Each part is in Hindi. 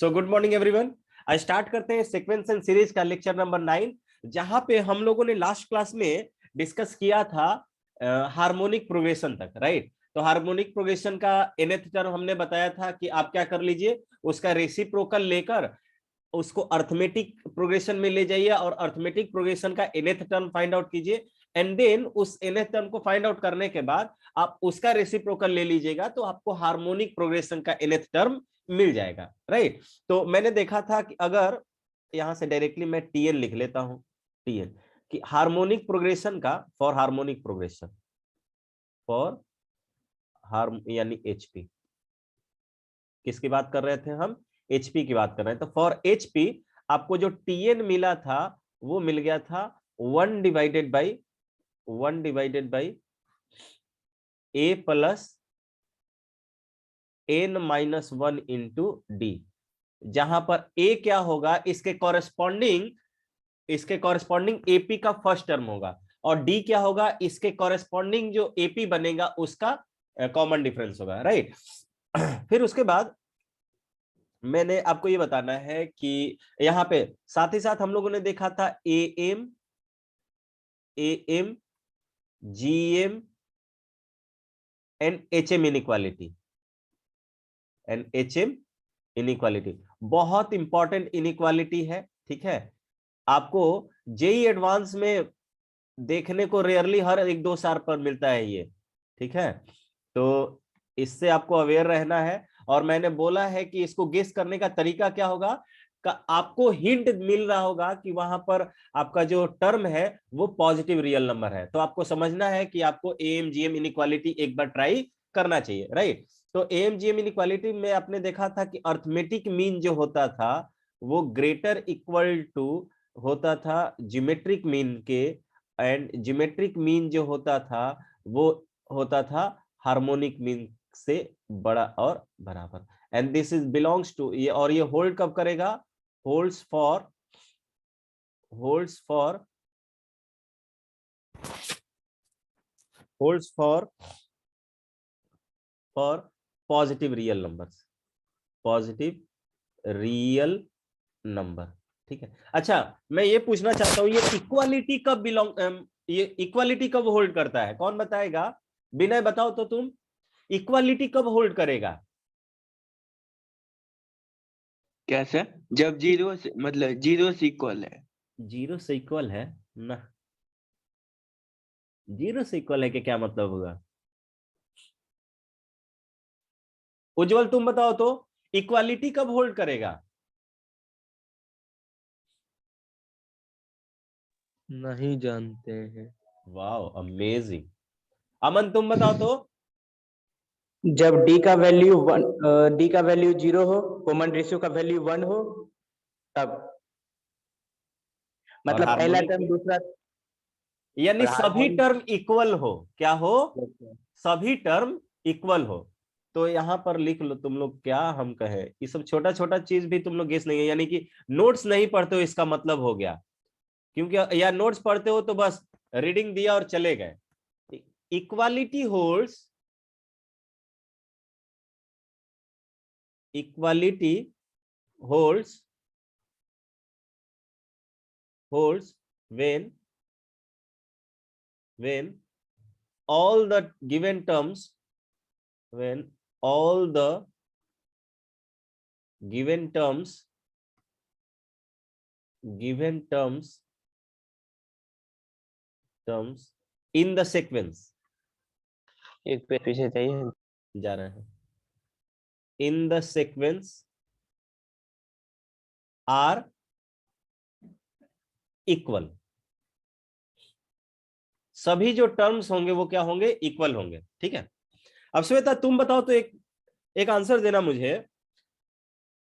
So good morning everyone. आज स्टार्ट करते हैं सीक्वेंस एंड सीरीज का लेक्चर नंबर 9, जहां पे हम लोगों ने लास्ट क्लास में डिस्कस किया था हार्मोनिक प्रोग्रेशन तक, राइट। तो हार्मोनिक प्रोग्रेशन का nth टर्म हमने बताया था कि आप क्या कर लीजिए, उसका रेसिप्रोकल लेकर उसको अर्थमेटिक प्रोग्रेशन में ले जाइए और अर्थमेटिक प्रोग्रेशन का nth टर्म फाइंड आउट कीजिए। एंड देन उस nth टर्म को फाइंड आउट करने के बाद आप उसका रेसिप्रोकल ले लीजिएगा, तो आपको हार्मोनिक प्रोग्रेशन का nth टर्म मिल जाएगा, राइट। तो मैंने देखा था कि अगर यहां से डायरेक्टली मैं टीएन लिख लेता हूं, टीएन कि हार्मोनिक प्रोग्रेशन का for harmonic progression for harm यानी एचपी, किसकी बात कर रहे थे हम? एचपी की बात कर रहे हैं। तो फॉर एचपी आपको जो टीएन मिला था वो मिल गया था 1/1 ए प्लस n-1 इंटू डी, जहां पर ए क्या होगा, इसके कॉरेस्पॉन्डिंग एपी का फर्स्ट टर्म होगा, और डी क्या होगा, इसके कॉरेस्पॉन्डिंग जो एपी बनेगा उसका कॉमन डिफरेंस होगा, राइट। फिर उसके बाद मैंने आपको ये बताना है कि यहां पे साथ ही साथ हम लोगों ने देखा था am GM and HM inequality, बहुत इंपॉर्टेंट इनइक्वालिटी है, ठीक है। आपको जेई एडवांस में देखने को रेयरली हर 1-2 साल पर मिलता है ये, ठीक है। तो इससे आपको अवेयर रहना है। और मैंने बोला है कि इसको गेस करने का तरीका क्या होगा, आपको हिंट मिल रहा होगा कि वहां पर आपका जो टर्म है वो पॉजिटिव रियल नंबर है, तो आपको समझना है कि आपको एएमजीएम इनइक्वालिटी एक बार ट्राई करना चाहिए, राइट। तो एएमजीएम इनइक्वालिटी में आपने देखा था कि अर्थमेटिक मीन जो होता था वो ग्रेटर इक्वल टू होता था ज्योमेट्रिक मीन के, एंड ज्योमेट्रिक मीन जो होता था वो होता था हार्मोनिक मीन से बड़ा और बराबर। And this is belongs to ये, और ये होल्ड कब करेगा, holds for holds for holds for for positive real numbers, positive real number, ठीक है। अच्छा, मैं ये पूछना चाहता हूं, ये इक्वालिटी कब ये इक्वालिटी कब होल्ड करता है, कौन बताएगा? विनय बताओ तो तुम, इक्वालिटी कब होल्ड करेगा? कैसे? जब जीरो से मतलब जीरो से इक्वल है। जीरो से इक्वल है ना, जीरो से इक्वल है कि क्या मतलब होगा? उज्जवल तुम बताओ तो, इक्वालिटी कब होल्ड करेगा? नहीं जानते हैं। वाह, अमेजिंग। अमन तुम बताओ तो। जब डी का वैल्यू 0 हो, कॉमन रेशियो का वैल्यू 1 हो, तब और मतलब पहला हार्मोनिक टर्म में दूसरा यानी और सभी हार्मोनिक। टर्म इक्वल हो, क्या हो? सभी टर्म इक्वल हो। तो यहां पर लिख लो तुम लोग, क्या हम कहें, ये सब छोटा छोटा चीज भी तुम लोग गेस नहीं है, यानी कि नोट्स नहीं पढ़ते हो इसका मतलब हो गया, क्योंकि या नोट्स पढ़ते हो तो बस रीडिंग दिया और चले गए। Equality holds, equality holds holds when all the given terms, when all the given terms in the sequence, एक पे पीछे चाहिए। जा रहे हैं, in the sequence are equal, सभी जो टर्म्स होंगे वो क्या होंगे, इक्वल होंगे, ठीक है। अब श्वेता तुम बताओ तो, एक आंसर देना मुझे,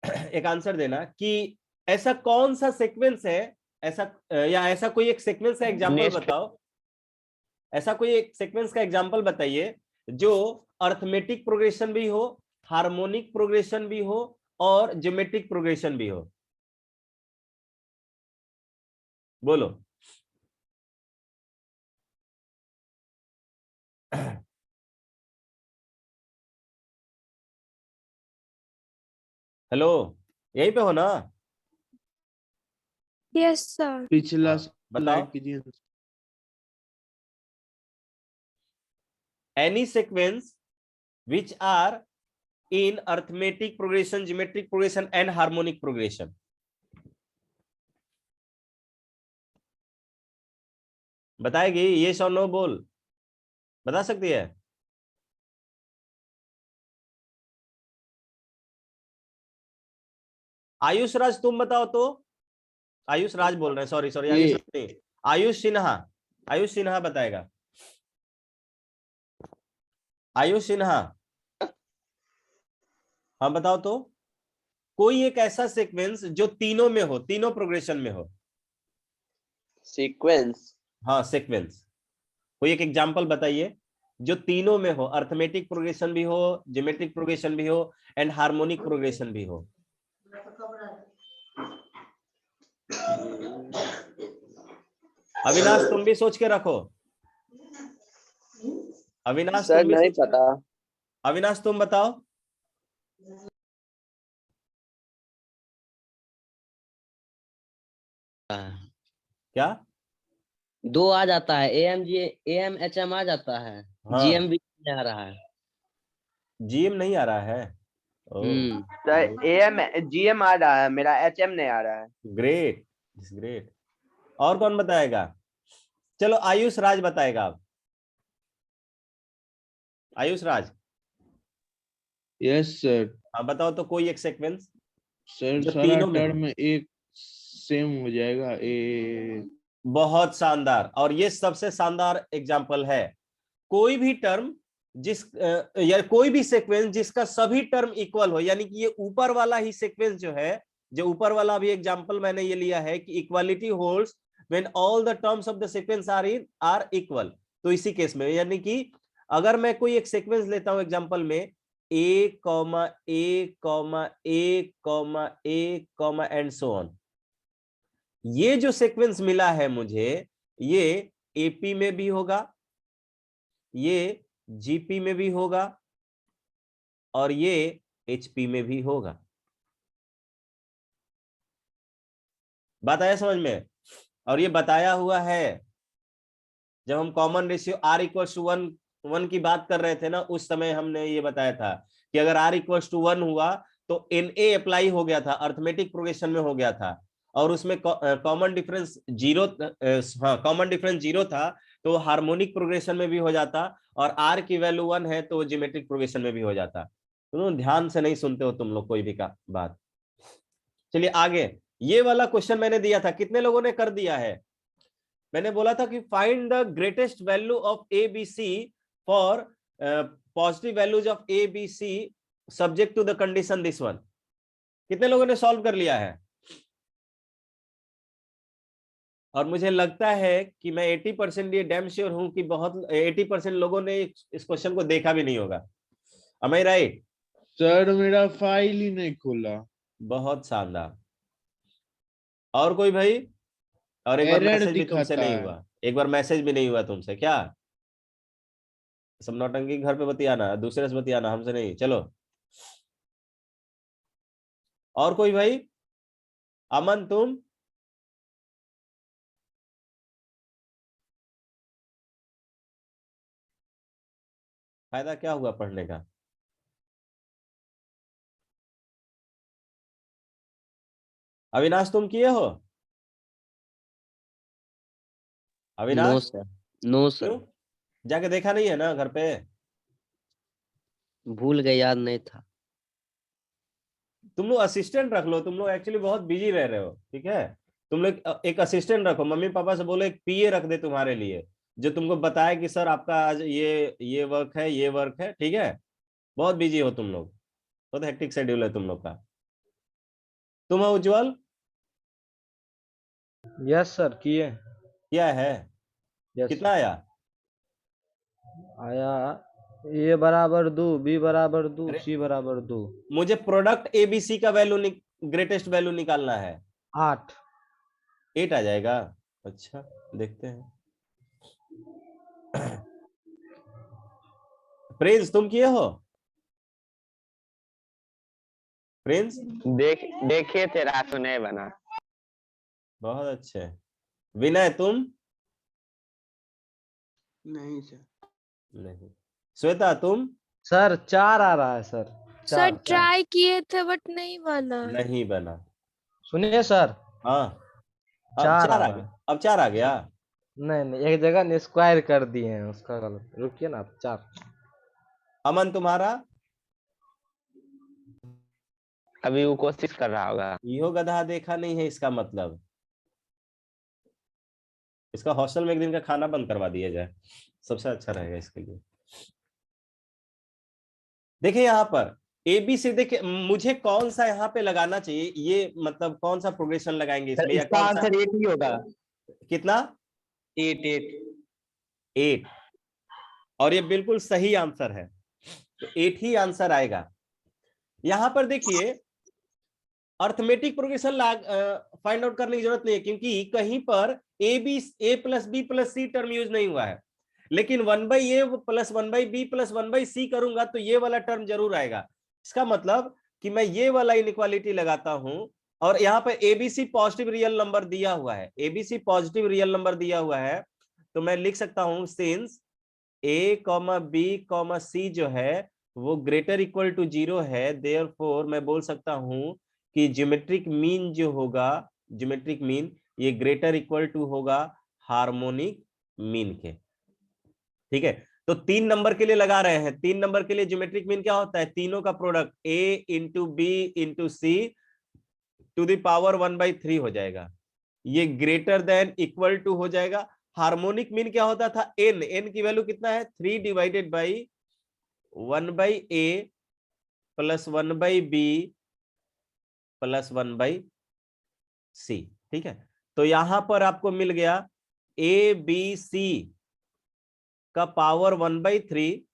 एक आंसर देना कि ऐसा कौन सा सीक्वेंस है, ऐसा या ऐसा कोई एक सीक्वेंस का एग्जांपल नेक्स्ट बताओ, ऐसा कोई एक सीक्वेंस का एग्जांपल बताइए जो अर्थमेटिक प्रोग्रेशन भी हो, हार्मोनिक प्रोग्रेशन भी हो और ज्योमेट्रिक प्रोग्रेशन भी हो, बोलो। हेलो, यहीं पे हो ना? Yes sir. पिछला हाँ, बताओ। स्लाइड कीजिए। Any sequence which are in arithmetic progression, geometric progression and harmonic progression. बताएगी ये और नो बोल, बता सकती है? आयुष राज तुम बताओ तो। आयुष राज बोल रहे हैं, सॉरी सॉरी, आयुष राज नहीं, आयुष सिन्हा। आयुष सिन्हा बताएगा। आयुष सिन्हा, हाँ बताओ तो। कोई एक ऐसा सीक्वेंस जो तीनों में हो, तीनों प्रोग्रेशन में हो। सीक्वेंस। हाँ सीक्वेंस, कोई एक एग्जांपल बताइए जो तीनों में हो, अर्थमेटिक प्रोग्रेशन भी हो, ज्योमेट्रिक प्रोग्रेशन भी हो एंड हार्मोनिक प्रोग्रेशन भी हो। अविनाश तुम भी सोच के रखो। अविनाश सर तुम भी नहीं सोच के पता। रखो। अविनाश तुम बताओ। क्या? दो आ जाता है, AMHM आ जाता है, हाँ, GM भी नहीं आ रहा है। जीएम नहीं आ रहा है? सर एएम जीएम आ रहा है, मेरा एचएम नहीं आ रहा है। Great, great. और कौन बताएगा? चलो आयुष राज बताएगा अब। आयुष राज, यस सर। हाँ बताओ तो कोई एक सीक्वेंस सर जो सारा तीनों में हो। टर्म एक सेम हो जाएगा। बहुत शानदार, और ये सबसे शानदार एग्जांपल है। कोई भी टर्म या कोई भी सीक्वेंस जिसका सभी टर्म इक्वल हो, यानी कि ये ऊपर वाला ही सीक्वेंस जो है, जो ऊपर वाला भी एग्जांपल मैंने ये लिया है कि equality holds when all the terms of the sequence are equal. तो इसी केस में, यानी कि अगर मैं कोई एक सीक्वेंस लेता हूं एग्जांपल में, a comma a comma a comma a comma and so on, ये जो सीक्वेंस मिला है मुझे, ये एपी में भी होगा, ये जीपी में भी होगा, और ये एचपी में भी होगा। बात आया समझ में? और ये बताया हुआ है जब हम common ratio R equals to one की बात कर रहे थे ना, उस समय हमने ये बताया था कि अगर आर इक्वल्स टू 1 हुआ तो एनए अप्लाई हो गया था, अर्थमेटिक प्रोग्रेशन में हो गया था, और उसमें कॉमन डिफरेंस जीरो, हाँ कॉमन डिफरेंस जीरो था, तो हार्मोनिक प्रोग्रेशन में भी हो जाता, और आर की वैल्यू 1 है तो ज्योमेट्रिक प्रोग्रेशन में भी हो जाता। तो ध्यान से नहीं सुनते हो तुम लोग कोई भी का बात। चलिए आगे, ये वाला क्वेश्चन मैंने दिया था, कितने लोगों ने कर दिया है? मैंने बोला था कि find the greatest value of A B C for positive values of A B C subject to the condition this one. कितने लोगों ने सॉल्व कर लिया है? और मुझे लगता है कि मैं 80% ये डैम श्योर हूं कि बहुत 80% लोगों ने इस क्वेश्चन को देखा भी नहीं होगा। Am I right? सर मेरा फाइल ही नहीं खुला। बहुत शानदार। और कोई भाई? और एक बार एरर मैसेज भी तुमसे दिखाता नहीं है। हुआ, एक बार मैसेज भी नहीं हुआ तुमसे क्या? सब नौटंकी घर पे बतियाना, दूसरे से बतियाना, हमसे नहीं। चलो और कोई भाई? अमन तुम? फायदा क्या हुआ पढ़ने का? अविनाश तुम किए हो? No Avinash sir, no sir, क्यों? जाके देखा नहीं है ना घर पे? भूल गए, याद नहीं था। तुम लोग असिस्टेंट रख लो, तुम लोग एक्चुअली बहुत बिजी रह रहे हो, ठीक है? तुम लोग एक असिस्टेंट रखो, मम्मी पापा से बोलो एक पीए रख दे तुम्हारे लिए, जो तुमको बताए कि सर आपका आज ये वर्क है, ये वर्क है, ठीक है? बहुत बिजी हो तुम लोग, बहुत हेक्टिक शेड्यूल है तुम लोग का। तुम हो उज्जवल? यस सर किए। क्या है? यस कितना आया? आया। ए बराबर 2, बी बराबर 2, अरे सी बराबर 2। मुझे प्रोडक्ट एबीसी का वैल्यू ग्रेटेस्ट वैल्यू निकालना है। 8। 8 आ जाएगा? अच्छा देखते हैं। प्रिंस तुम किए हो? प्रिंस देखे थे रात नहीं बना। बहुत अच्छे। विनय तुम? नहीं सर। नहीं। श्वेता तुम? सर 4 आ रहा है सर। सर 4 ट्राई किए थे बट नहीं बना। नहीं बना। सुनिए सर, हाँ अब 4 4 आ आ रहा गया, है। अब 4 आ गया। नहीं एक जगह ने स्क्वायर कर दिए हैं, उसका गलत। रुकिए ना, 4। अमन तुम्हारा? अभी वो कोशिश कर रहा होगा। इहो गधा देखा नहीं है इसका मतलब, इसका हॉस्टल में एक दिन का खाना बंद करवा दिया जाए, सबसे अच्छा रहेगा इसके लिए। देखिए यहाँ पर एबीसी, देखिए मुझे कौन सा यहाँ पे लगाना चाहिए, ये मतलब कौन सा प्रोग्रेशन लगाएंगे सर इसमें, या इसका कौन सा? आंसर 8 ही होगा। कितना? 8। 8। और ये बिल्कुल सही आंसर है, तो 8 ही आंसर आएगा। यहां पर देखिए अर्थमेटिक प्रोग्रेशन फाइंड आउट करने की जरूरत नहीं है, क्योंकि कहीं पर ए प्लस बी प्लस सी टर्म यूज नहीं हुआ है, लेकिन 1/a plus 1/b plus 1/c करूंगा तो ये वाला टर्म जरूर आएगा। इसका मतलब कि मैं ये वाला इनइक्वालिटी लगाता हूं, और यहाँ पर एबीसी पॉजिटिव रियल नंबर दिया हुआ है, एबीसी पॉजिटिव रियल नंबर दिया हुआ है, तो मैं लिख सकता हूं सिंस a, b, c जो है वो ग्रेटर इक्वल टू 0 है, देयरफॉर मैं बोल सकता हूं कि ज्योमेट्रिक मीन जो होगा, ज्योमेट्रिक मीन ये ग्रेटर इक्वल टू होगा हार्मोनिक मीन के। ठीक है, तो 3 नंबर के लिए लगा रहे हैं, 3 नंबर के लिए ज्योमेट्रिक मीन क्या होता है? तीनों का product a into B into C to the power 1/3 हो जाएगा, ये ग्रेटर देन इक्वल टू हो जाएगा। हार्मोनिक मीन क्या होता था? n, n की वैल्यू कितना है? 3 divided by 1/a plus 1/b plus 1/c। ठीक है, तो यहां पर आपको मिल गया ए बी सी का पावर 1/3,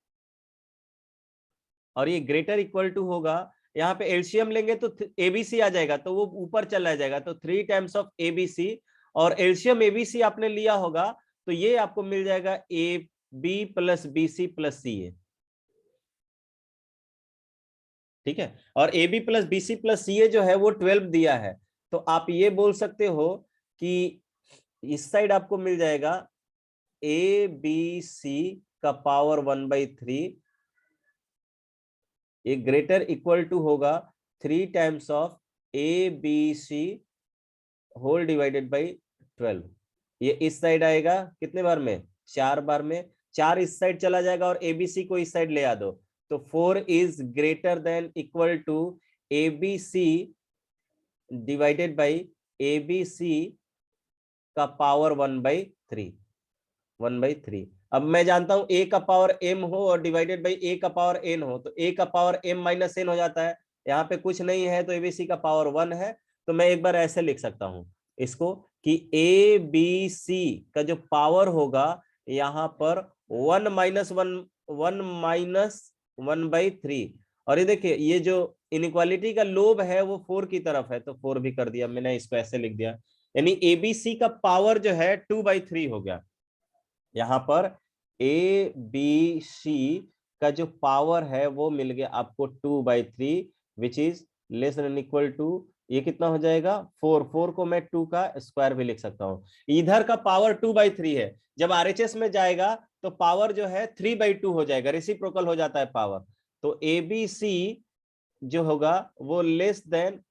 और ये ग्रेटर इक्वल टू होगा, यहाँ पे एलसीएम लेंगे तो एबीसी आ जाएगा, तो वो ऊपर चला जाएगा, तो 3 टाइम्स ऑफ एबीसी, और एलसीएम एबीसी आपने लिया होगा तो ये आपको मिल जाएगा a b plus b c plus c a. ठीक है, और a b plus b c plus c a जो है वो 12 दिया है, तो आप ये बोल सकते हो कि इस साइड आपको मिल जाएगा ए बी सी का पावर 1/3, ये ग्रेटर इक्वल टू होगा 3 times of A B C whole divided by 12। ये इस साइड आएगा कितने बार में? 4 बार में, 4 इस साइड चला जाएगा और एबीसी को इस साइड ले आ दो, तो 4 is greater than equal to ABC divided by ABC का पावर 1/3। अब मैं जानता हूं a का पावर m हो और डिवाइडेड बाई a का पावर n हो, तो a का पावर m माइनस n हो जाता है, यहाँ पे कुछ नहीं है तो abc का पावर 1 है, तो मैं एक बार ऐसे लिख सकता हूं इसको कि abc का जो पावर होगा यहाँ पर 1 माइनस 1/3, और ये देखिए ये जो इनइक्वालिटी का लोब है वो 4 की तरफ है, तो 4 भी कर दिया मैंने, इसको ऐसे लिख दिया, यानी एबीसी का पावर जो है 2/3 हो गया। यहाँ पर ए बी सी का जो पावर है वो मिल गया आपको 2/3, which is less than equal to, ये कितना हो जाएगा? 4 को मैं 2 का स्क्वायर भी लिख सकता हूं। इधर का पावर 2/3 है, जब आरएचएस में जाएगा तो पावर जो है 3/2 हो जाएगा, रेसिप्रोकल हो जाता है पावर, तो ए बी सी जो होगा वो लेस देन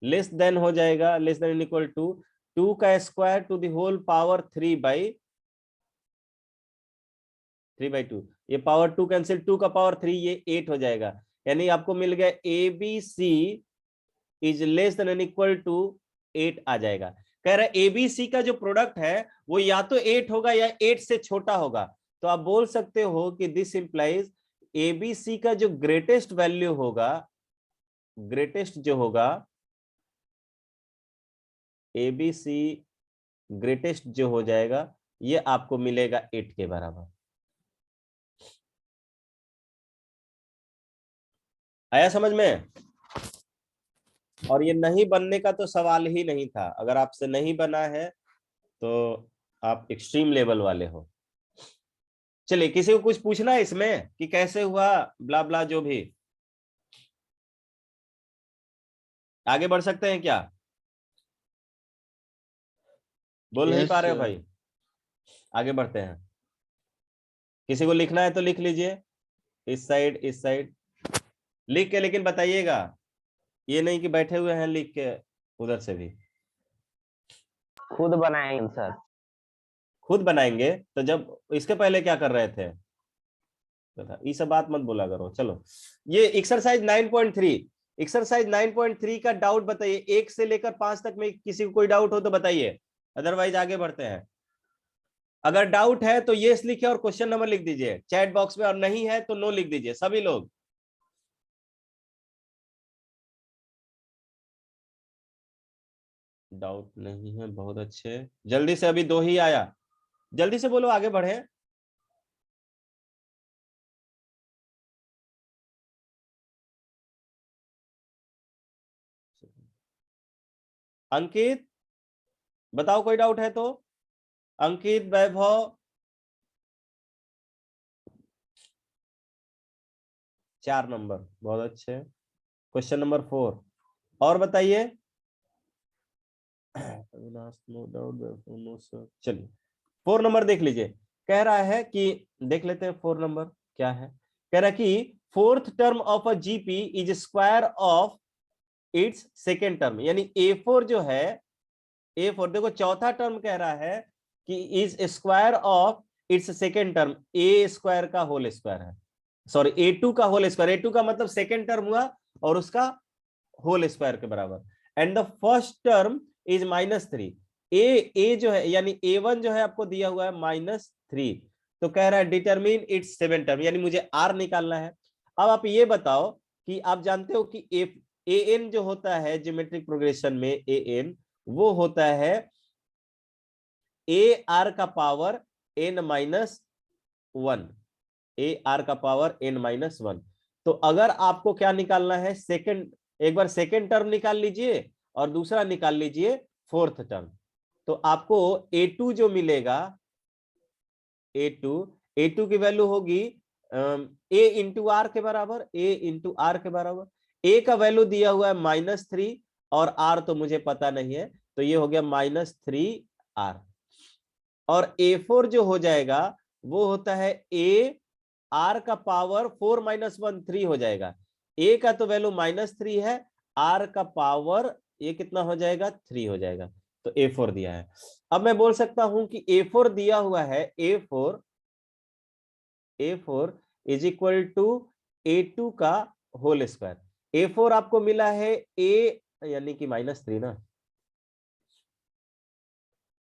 लेस देन हो जाएगा, लेस देन इक्वल टू 2 का square to the whole power 3/2, ये पावर 2 कैंसिल, 2 का पावर 3, ये 8 हो जाएगा, यानी आपको मिल गया A B C is less than equal to 8 आ जाएगा। कह रहा है एबीसी का जो प्रोडक्ट है वो या तो 8 होगा या 8 से छोटा होगा, तो आप बोल सकते हो कि दिस इंप्लाइज एबीसी का जो ग्रेटेस्ट वैल्यू होगा, ग्रेटेस्ट जो होगा एबीसी ग्रेटेस्ट जो हो जाएगा ये आपको मिलेगा 8 के बराबर। आया समझ में? और ये नहीं बनने का तो सवाल ही नहीं था, अगर आपसे नहीं बना है तो आप एक्सट्रीम लेवल वाले हो। चलिए, किसी को कुछ पूछना है इसमें कि कैसे हुआ, ब्ला ब्ला जो भी, आगे बढ़ सकते हैं क्या? बोल नहीं Yes, पा रहे हो sir. भाई? आगे बढ़ते हैं। किसी को लिखना है तो लिख लीजिए, इस साइड लिख के, लेकिन बताइएगा, ये नहीं कि बैठे हुए हैं लिख के उधर से भी। खुद बनाएंगे सर। खुद बनाएंगे तो जब इसके पहले क्या कर रहे थे? ये सब बात मत बोला करो। चलो, ये एक्सरसाइज 9.3, एक्सरसाइज 9.3 का डाउट बताइए, 1 से लेकर 5 तक में किसी को कोई डाउट हो तो बताइए, अदरवाइज आगे बढ़ते हैं। अगर डाउट है तो यस लिखिए और क्वेश्चन नंबर लिख दीजिए चैट बॉक्स में, और नहीं है तो नो लिख दीजिए सभी लोग। डाउट नहीं है, बहुत अच्छे, जल्दी से, अभी 2 ही आया, जल्दी से बोलो, आगे बढ़े। अंकित बताओ, कोई डाउट है तो? अंकित, वैभव, 4 नंबर, बहुत अच्छे। क्वेश्चन नंबर 4 और बताइए। चलिए 4 नंबर देख लीजिए, कह रहा है कि, देख लेते हैं 4 नंबर क्या है। कह रहा है कि fourth term of a GP is square of its second term, यानी A4 जो है, A4 देखो चौथा टर्म कह रहा है कि is square of its second term, A square का होल स्क्वायर है, सॉरी A2 का होल स्क्वायर, A2 का मतलब सेकेंड टर्म हुआ और उसका होल स्क्वायर के बराबर, and the first term is -3। ए जो है यानी A1 जो है आपको दिया हुआ है -3, तो कह रहा है डिटरमिन इट्स 7 टर्म, यानी मुझे आर निकालना है। अब आप ये बताओ कि आप जानते हो कि an जो होता है ज्योमेट्रिक प्रोग्रेशन में, an वो होता है ए आर का पावर n-1, ए आर का पावर n-1। तो अगर आपको क्या निकालना है, सेकंड, एक बार सेकंड टर्म निकाल लीजिए और दूसरा निकाल लीजिए फोर्थ टर्म, तो आपको A2 जो मिलेगा, A2 की वैल्यू होगी A इंटू आर के बराबर, A इंटू आर के बराबर। A का वैल्यू दिया हुआ है -3 और R तो मुझे पता नहीं है, तो ये हो गया -3R। और A4 जो हो जाएगा वो होता है A R का पावर 4 - 1 3 हो जाएगा। A का तो वैल्यू -3 है, R का पावर ये कितना हो जाएगा, 3 हो जाएगा, तो A4 दिया है। अब मैं बोल सकता हूं कि A4 दिया हुआ है, A4 is equal to A2 का होल स्क्वायर। A4 आपको मिला है A यानी कि -3 ना,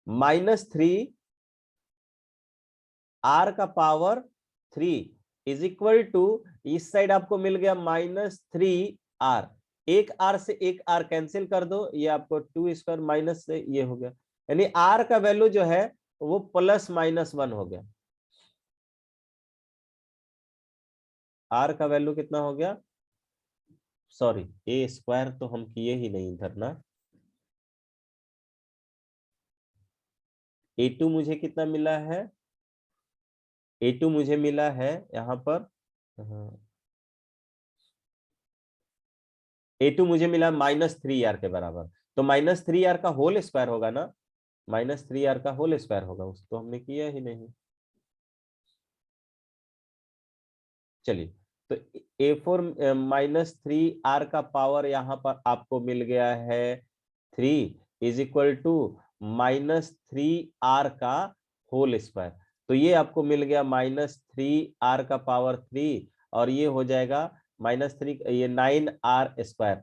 -3 R का पावर 3 इज इक्वल टू, इस साइड आपको मिल गया -3R, एक R से एक R कैंसिल कर दो, ये आपको 2 स्क्वायर माइनस से ये हो गया, यानी R का वैल्यू जो है वो +-1 हो गया। R का वैल्यू कितना हो गया, सॉरी A स्क्वायर तो हम किए ही नहीं इधर ना, A2 मुझे कितना मिला है, A2 मुझे मिला है यहाँ पर, A2 मुझे मिला -3R के बराबर, तो -3R का होल स्क्वायर होगा ना, -3R का होल स्क्वायर होगा, उसको हमने किया ही नहीं। चलिए, तो A4 -3R का पावर यहाँ पर आपको मिल गया है 3 इज इक्वल टू -3R का होल स्क्वायर, तो ये आपको मिल गया -3R का पावर 3, और ये हो जाएगा -3, ये 9R स्क्वायर,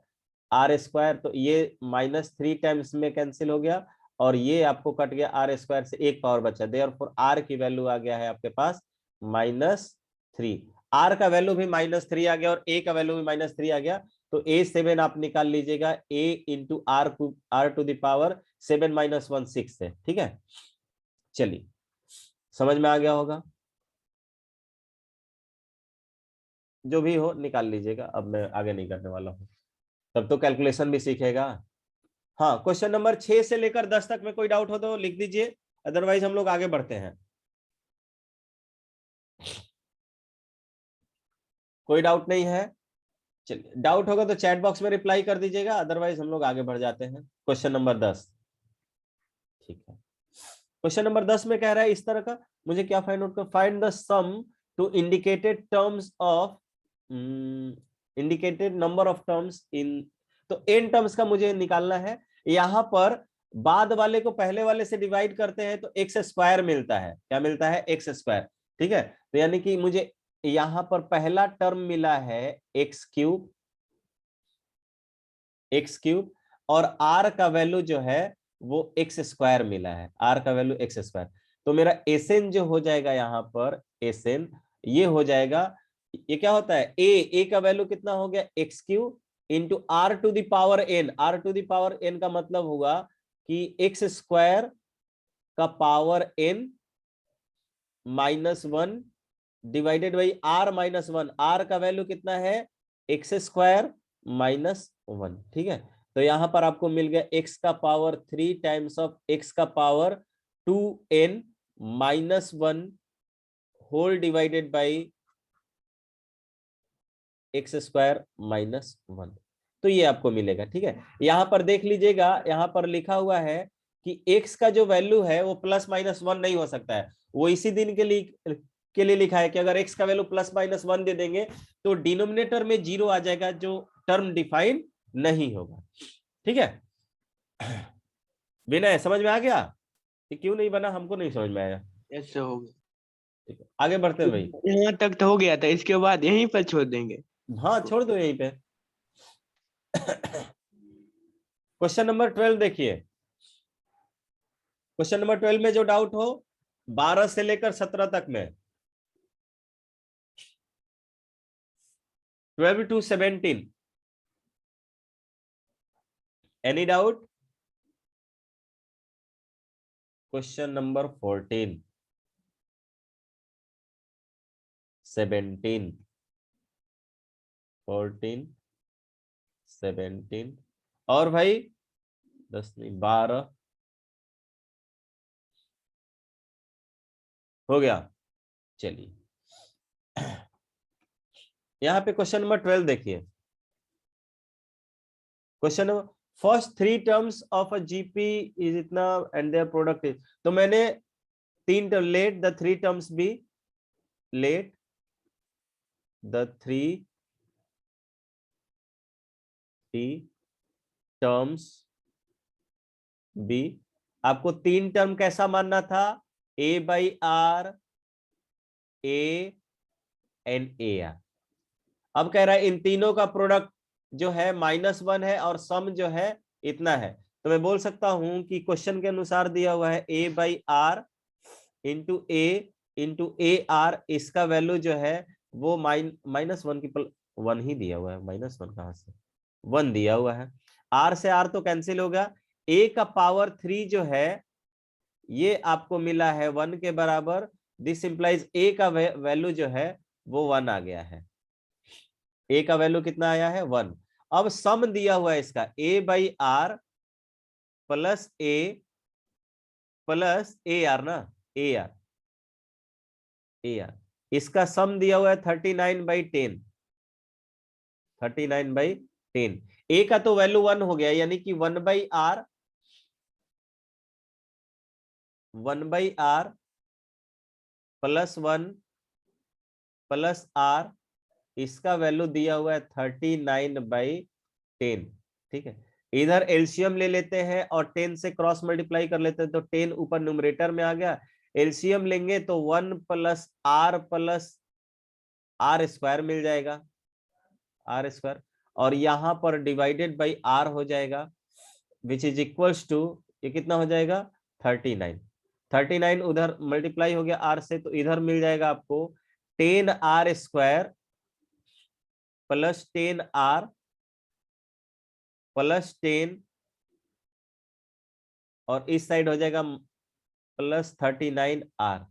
R स्क्वायर, तो ये -3 टाइम्स में कैंसिल हो गया, और ये आपको कट गया R स्क्वायर से, एक पावर बचा, देयरफॉर R की वैल्यू आ गया है आपके पास -3। R का वैल्यू भी -3 आ गया और A का वैल्यू भी -3 आ गया, तो A7 आप निकाल लीजिएगा, A into R to the power 7 - 1 6 है, ठीक है। चलिए, समझ में आ गया होगा, जो भी हो निकाल लीजिएगा, अब मैं आगे नहीं करने वाला हूं, तब तो कैलकुलेशन भी सीखेगा। हाँ, क्वेश्चन नंबर 6 से लेकर 10 तक में कोई डाउट हो तो लिख दीजिए, अदरवाइज हम लोग आगे बढ़ते हैं। कोई डाउट नहीं है? चलिए, डाउट होगा तो चैट बॉक्स में रिप्लाई कर दीजिएगा, अदरवाइज हम लोग आगे बढ़ जाते हैं। क्वेश्चन नंबर 10, ठीक है। क्वेश्चन नंबर 10 में कह रहा है इस तरह का, मुझे क्या फाइंड आउट कर, find the sum to indicated terms of indicated number of terms in, तो n टर्म्स का मुझे निकालना है। यहां पर बाद वाले को पहले वाले से डिवाइड करते हैं तो एक्स स्क्वायर मिलता है, क्या मिलता है? एक्स स्क्वायर, ठीक है। तो यानी कि मुझे यहां पर पहला टर्म मिला है एक्स क्यूब, एक्स क्यूब, और आर का वैल्यू जो है वो एक्स स्क्वायर मिला है, आर का वैल्यू एक्स स्क्वायर। तो मेरा एसएन जो हो जाएगा यहाँ पर, एसएन ये हो जाएगा, ये क्या होता है, ए का वैल्यू कितना हो गया, X cube into are to the power N. R to the power N का मतलब होगा कि एक्स स्क्वायर का power N -1 divided by R -1। R का वैल्यू कितना है, एक्स स्क्वायर -1, ठीक है। तो यहां पर आपको मिल गया एक्स का पावर 3 टाइम्स ऑफ एक्स का power 2n -1 whole divided by X square -1। तो ये आपको मिलेगा, ठीक है। यहां पर देख लीजिएगा, यहां पर लिखा हुआ है कि x का जो वैल्यू है वो +-1 नहीं हो सकता है। वो इसी दिन के लिए लिखा है कि अगर x का वैल्यू +-1 दे देंगे तो डिनोमिनेटर में 0 आ जाएगा, जो टर्म डिफाइन नहीं होगा, ठीक है। विनय समझ में आ गया? ये क्यों नहीं बना, हमको नहीं समझ में आया। ऐसे हो गया, ठीक है, आगे बढ़ते हैं भाई। यहाँ तक तो हो गया था, इसके बाद यहीं पर छोड़ देंगे। हाँ छोड़ दो यहीं पे। क्वेश्चन नंबर 12 देखिए। क्वेश्चन नंबर 12 में जो डाउट हो 12 से लेकर 17 तक में, 12 to 17, any doubt? Question number 14, 17, 14, 17 और भाई 10 नहीं 12 हो गया। चलिए यहां पे क्वेश्चन नंबर 12 देखिए। Question number, first 3 terms of a GP is इतना एंड देयर प्रोडक्ट इज, तो मैंने 3 term, let the 3 terms be, let the 3 terms be. आपको 3 टर्म कैसा मानना था, a by r, a and a r. अब कह रहा है इन तीनों का प्रोडक्ट जो है -1 है और सम जो है इतना है। तो मैं बोल सकता हूं कि क्वेश्चन के अनुसार दिया हुआ है a by R into A R, इसका वैल्यू जो है वो -1 की 1 ही दिया हुआ है, -1 कहां से, 1 दिया हुआ है। आर से आर तो कैंसिल होगा, a का पावर 3 जो है ये आपको मिला है 1 के बराबर। दिस इंप्लाइज a का वैल्यू जो है वो 1 आ गया है। a का वैल्यू कितना आया है, 1। अब सम दिया हुआ है इसका a by R plus A R ना, ए आर, इसका सम दिया हुआ है 39/10, 39/10। ए का तो वैल्यू 1 हो गया, यानी कि 1/r +1 प्लस आर, इसका वैल्यू दिया हुआ है 39/10, ठीक है। इधर एलसीएम ले लेते हैं और 10 से क्रॉस मल्टीप्लाई कर लेते हैं, तो 10 ऊपर न्यूमरेटर में आ गया। एलसीएम लेंगे तो 1 + r स्क्वायर मिल जाएगा, r स्क्वायर, और यहां पर डिवाइडेड बाई r हो जाएगा, विच इज इक्वल्स टू, ये कितना हो जाएगा, 39। 39 उधर मल्टीप्लाई हो गया r से, तो इधर मिल जाएगा आपको 10r square plus 10r plus 10, और इस साइड हो जाएगा +39r।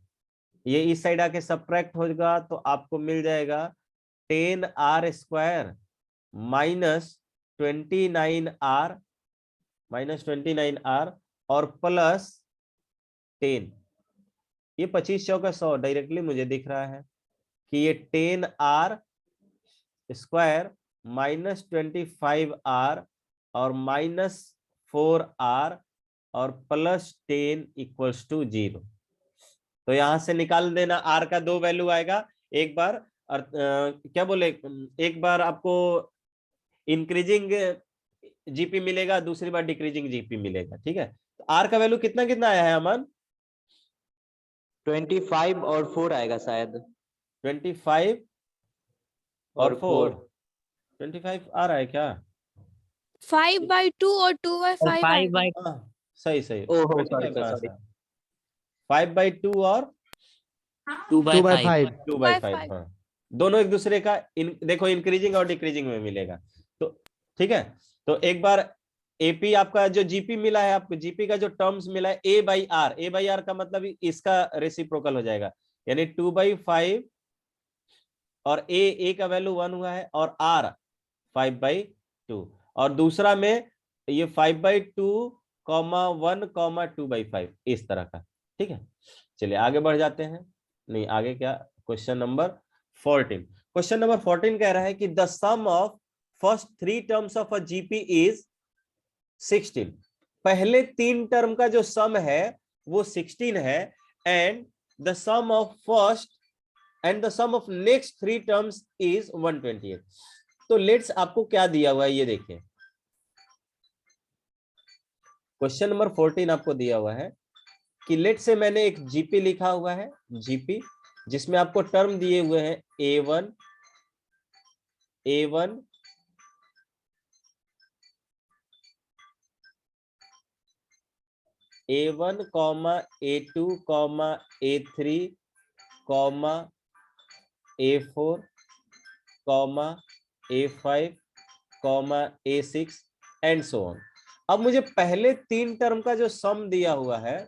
ये इस साइड आके सब्ट्रैक्ट होगा तो आपको मिल जाएगा 10r स्क्वायर -29r और प्लस 10। ये 25 चौका 100 डायरेक्टली मुझे दिख रहा है कि ये 10r स्क्वायर -25r और -4r और +10 इक्वल्स टू 0। तो यहां से निकाल देना, r का 2 वैल्यू आएगा, एक बार और क्या बोले, एक बार आपको इंक्रीजिंग जीपी मिलेगा, दूसरी बार डिक्रीजिंग जीपी मिलेगा। ठीक है, तो r का वैल्यू कितना कितना आया है अमन? 25 और 4 आएगा शायद। 25 और 4। 4 25 आ रहा है क्या? 5/2 और 2/5 5 आएगा। हाँ, सही सही। ओहो 25 कहाँ सॉरी। से आया? 5/2 और 2/5 2/5। हाँ, दोनों एक दूसरे का देखो इंक्रीजिंग और डिक्रीजिंग में मिलेगा। तो ठीक है, तो एक बार एपी आपका जो जीपी मिला है, आपको जीपी का जो टर्म्स मिला है a/r का मतलब इसका रेसिप्रोकल हो जाएगा, यानी 2/5 और ए का वैल्यू 1 हुआ है और r 5/2, और दूसरा में ये 5/2, 1, 2/5 इस तरह का। ठीक है, चलिए आगे बढ़ जाते हैं। नहीं आगे क्या, क्वेश्चन नंबर 14। क्वेश्चन नंबर 14 कह रहा है कि the sum of first 3 terms of a GP is 16। पहले 3 टर्म का जो सम है वो 16 है, and the sum of first and the sum of next 3 terms is 128। तो लेट्स आपको क्या दिया हुआ है ये देखिए, क्वेश्चन नंबर 14 आपको दिया हुआ है कि लेट से मैंने एक जीपी लिखा हुआ है, जीपी जिसमें आपको टर्म दिए हुए हैं a1 a1 a1, a2, a3, a4, a5, a6 and so on. अब मुझे पहले 3 टर्म का जो सम दिया हुआ है,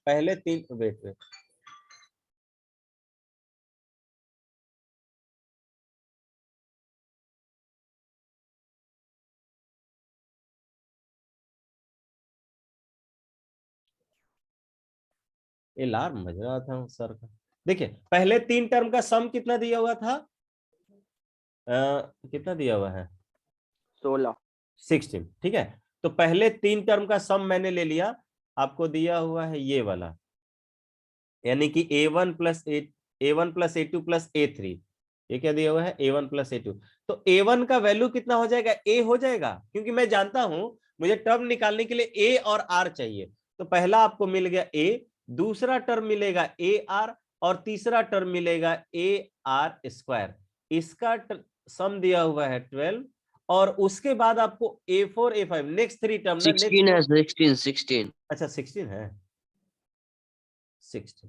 पहले 3, वेट अलार्म बज रहा था सर का। देखिए पहले 3 टर्म का सम कितना दिया हुआ था, कितना दिया हुआ है 16। 16। ठीक है, तो पहले 3 टर्म का सम मैंने ले लिया, आपको दिया हुआ है ये वाला, यानी कि a1 + a2 + a3। ये क्या दिया हुआ है, a1 + a2। तो a1 का वैल्यू कितना हो जाएगा, a हो जाएगा, क्योंकि मैं जानता हूं मुझे टर्म निकालने के लिए a और r चाहिए। तो पहला आपको मिल गया a, दूसरा टर्म मिलेगा ar और तीसरा टर्म मिलेगा ar²। इसका सम दिया हुआ है 12, और उसके बाद आपको a4 a5 नेक्स्ट 3 टर्म ना, 16 है, 16 अच्छा 16 है, 16,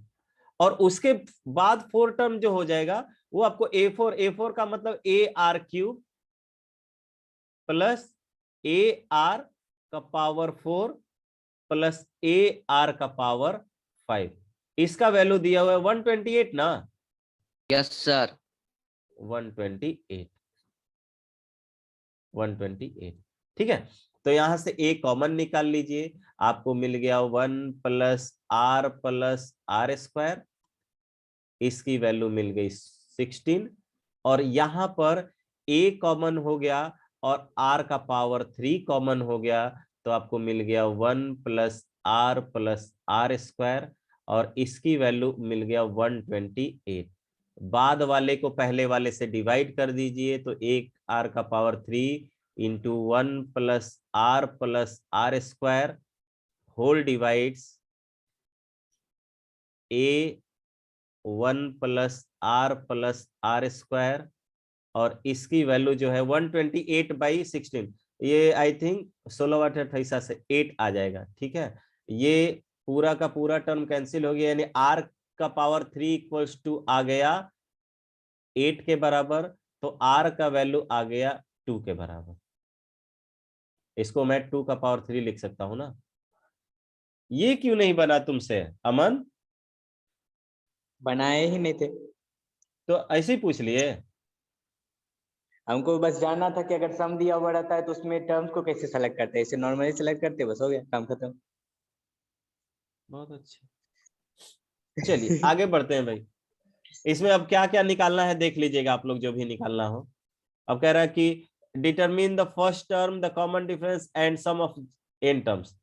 और उसके बाद 4 टर्म जो हो जाएगा वो आपको a4 का मतलब ar³ plus ar⁴ plus ar⁵ इसका वैल्यू दिया हुआ है 128 ना, यस सर। 128। ठीक है, तो यहां से a कॉमन निकाल लीजिए, आपको मिल गया 1 + r+r², इसकी वैल्यू मिल गई 16, और यहां पर a कॉमन हो गया और r⁴ कॉमन हो गया, तो आपको मिल गया 1 + r+r², और इसकी वैल्यू मिल गया 128। बाद वाले को पहले वाले से डिवाइड कर दीजिए, तो एक r⁴ into 1 + r+r² whole divides a1 + r+r², और इसकी वैल्यू जो है 128/16। ये आई थिंक 16/28 से 8 आ जाएगा। ठीक है, ये पूरा का पूरा टर्म कैंसिल हो गया, यानी r⁴ = आ गया 8 के बराबर, तो r का वैल्यू आ गया 2 के बराबर। इसको मैं 2⁴ लिख सकता हूं ना। ये क्यों नहीं बना तुमसे अमन? बनाए ही नहीं थे, तो ऐसे ही पूछ लिए। हमको बस जानना था कि अगर सम दिया हुआ रहता है तो उसमें टर्म्स को कैसे सेलेक्ट करते हैं, इसे नॉर्मली सेलेक्ट करते हैं, बस हो गया काम खत्म। बहुत अच्छा, चलिए आगे बढ़ते हैं भाई। इसमें अब क्या क्या निकालना है देख लीजिएगा आप लोग, जो भी निकालना हो। अब कह रहा है कि determine the first term, the common difference and sum of n terms.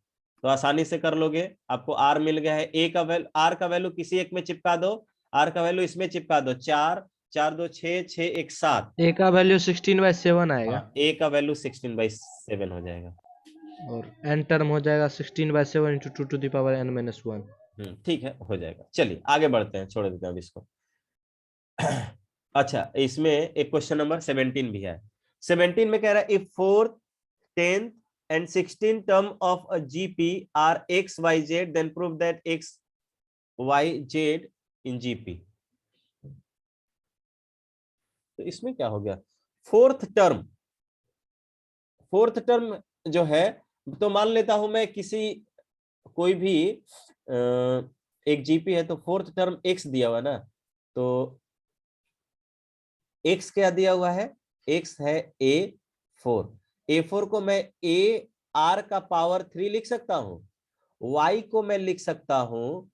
तो आसानी से कर लोगे, आपको r मिल गया है। a का वैल्यू, r का वैल्यू किसी एक में चिपका दो, r का वैल्यू इसमें चिपका दो, 4 4 2 6 6 1 7। a का वैल्यू 16/7 आएगा a का वैल्यू 16/7 हो जाएगा। और n टर्म हो जाएगा 16/7 × 2 to the power n-1। ठीक है, हो जाएगा। चलिए आगे बढ़ते हैं, छोड़ देते हैं अब इसको। अच्छा, इसमें एक क्वेश्चन नंबर 17 भी है। 17 में कह रहा है if 4th 10th and 16th term of a GP are x y z then prove that x y z in GP। तो इसमें क्या हो गया, फोर्थ टर्म जो है, तो मान लेता हूं मैं किसी कोई भी एक जीपी है, तो फोर्थ टर्म x दिया हुआ ना, तो x क्या दिया हुआ है, x है a4 को मैं a r का पावर 3 लिख सकता हूं, y को मैं लिख सकता हूं,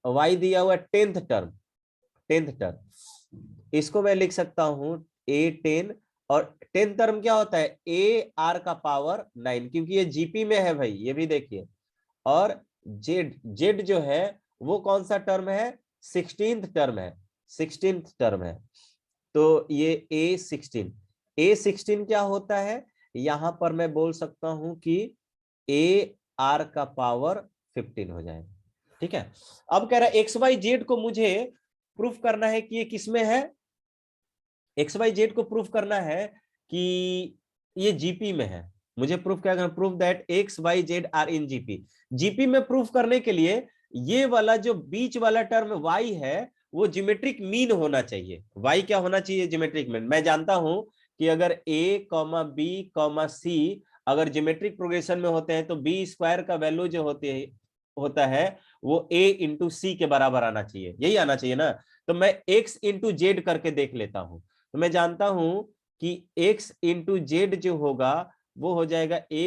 y दिया हुआ 10th टर्म, इसको मैं लिख सकता हूं a10, और 10th टर्म क्या होता है, a r का पावर 9, क्योंकि ये जीपी में है भाई, ये भी देखिए। और z जो है वो कौन सा टर्म है, 16th टर्म है, तो ये a16 क्या होता है, यहां पर मैं बोल सकता हूं कि a r का पावर 15 हो जाएगा। ठीक है, अब कह रहा है एक्स वाई जेड को मुझे प्रूफ करना है कि ये किसमें है, एक्स वाई जेड को प्रूफ करना है कि ये जीपी में है। मुझे प्रूफ क्या करना, proof that X Y Z are in GP. GP में प्रूफ करने के लिए ये वाला जो बीच वाला टर्म y है वो ज्योमेट्रिक मीन होना चाहिए। y क्या होना चाहिए, ज्योमेट्रिक मीन। मैं जानता हूं कि अगर a, b, c अगर ज्योमेट्रिक प्रोग्रेशन में होते हैं तो b स्क्वायर का वैल्यू जो होता है वो a इंटू सी के बराबर आना चाहिए, यही आना चाहिए ना। तो मैं x इंटू जेड करके देख लेता हूं, तो मैं जानता हूं कि x इंटू जेड जो होगा वो हो जाएगा a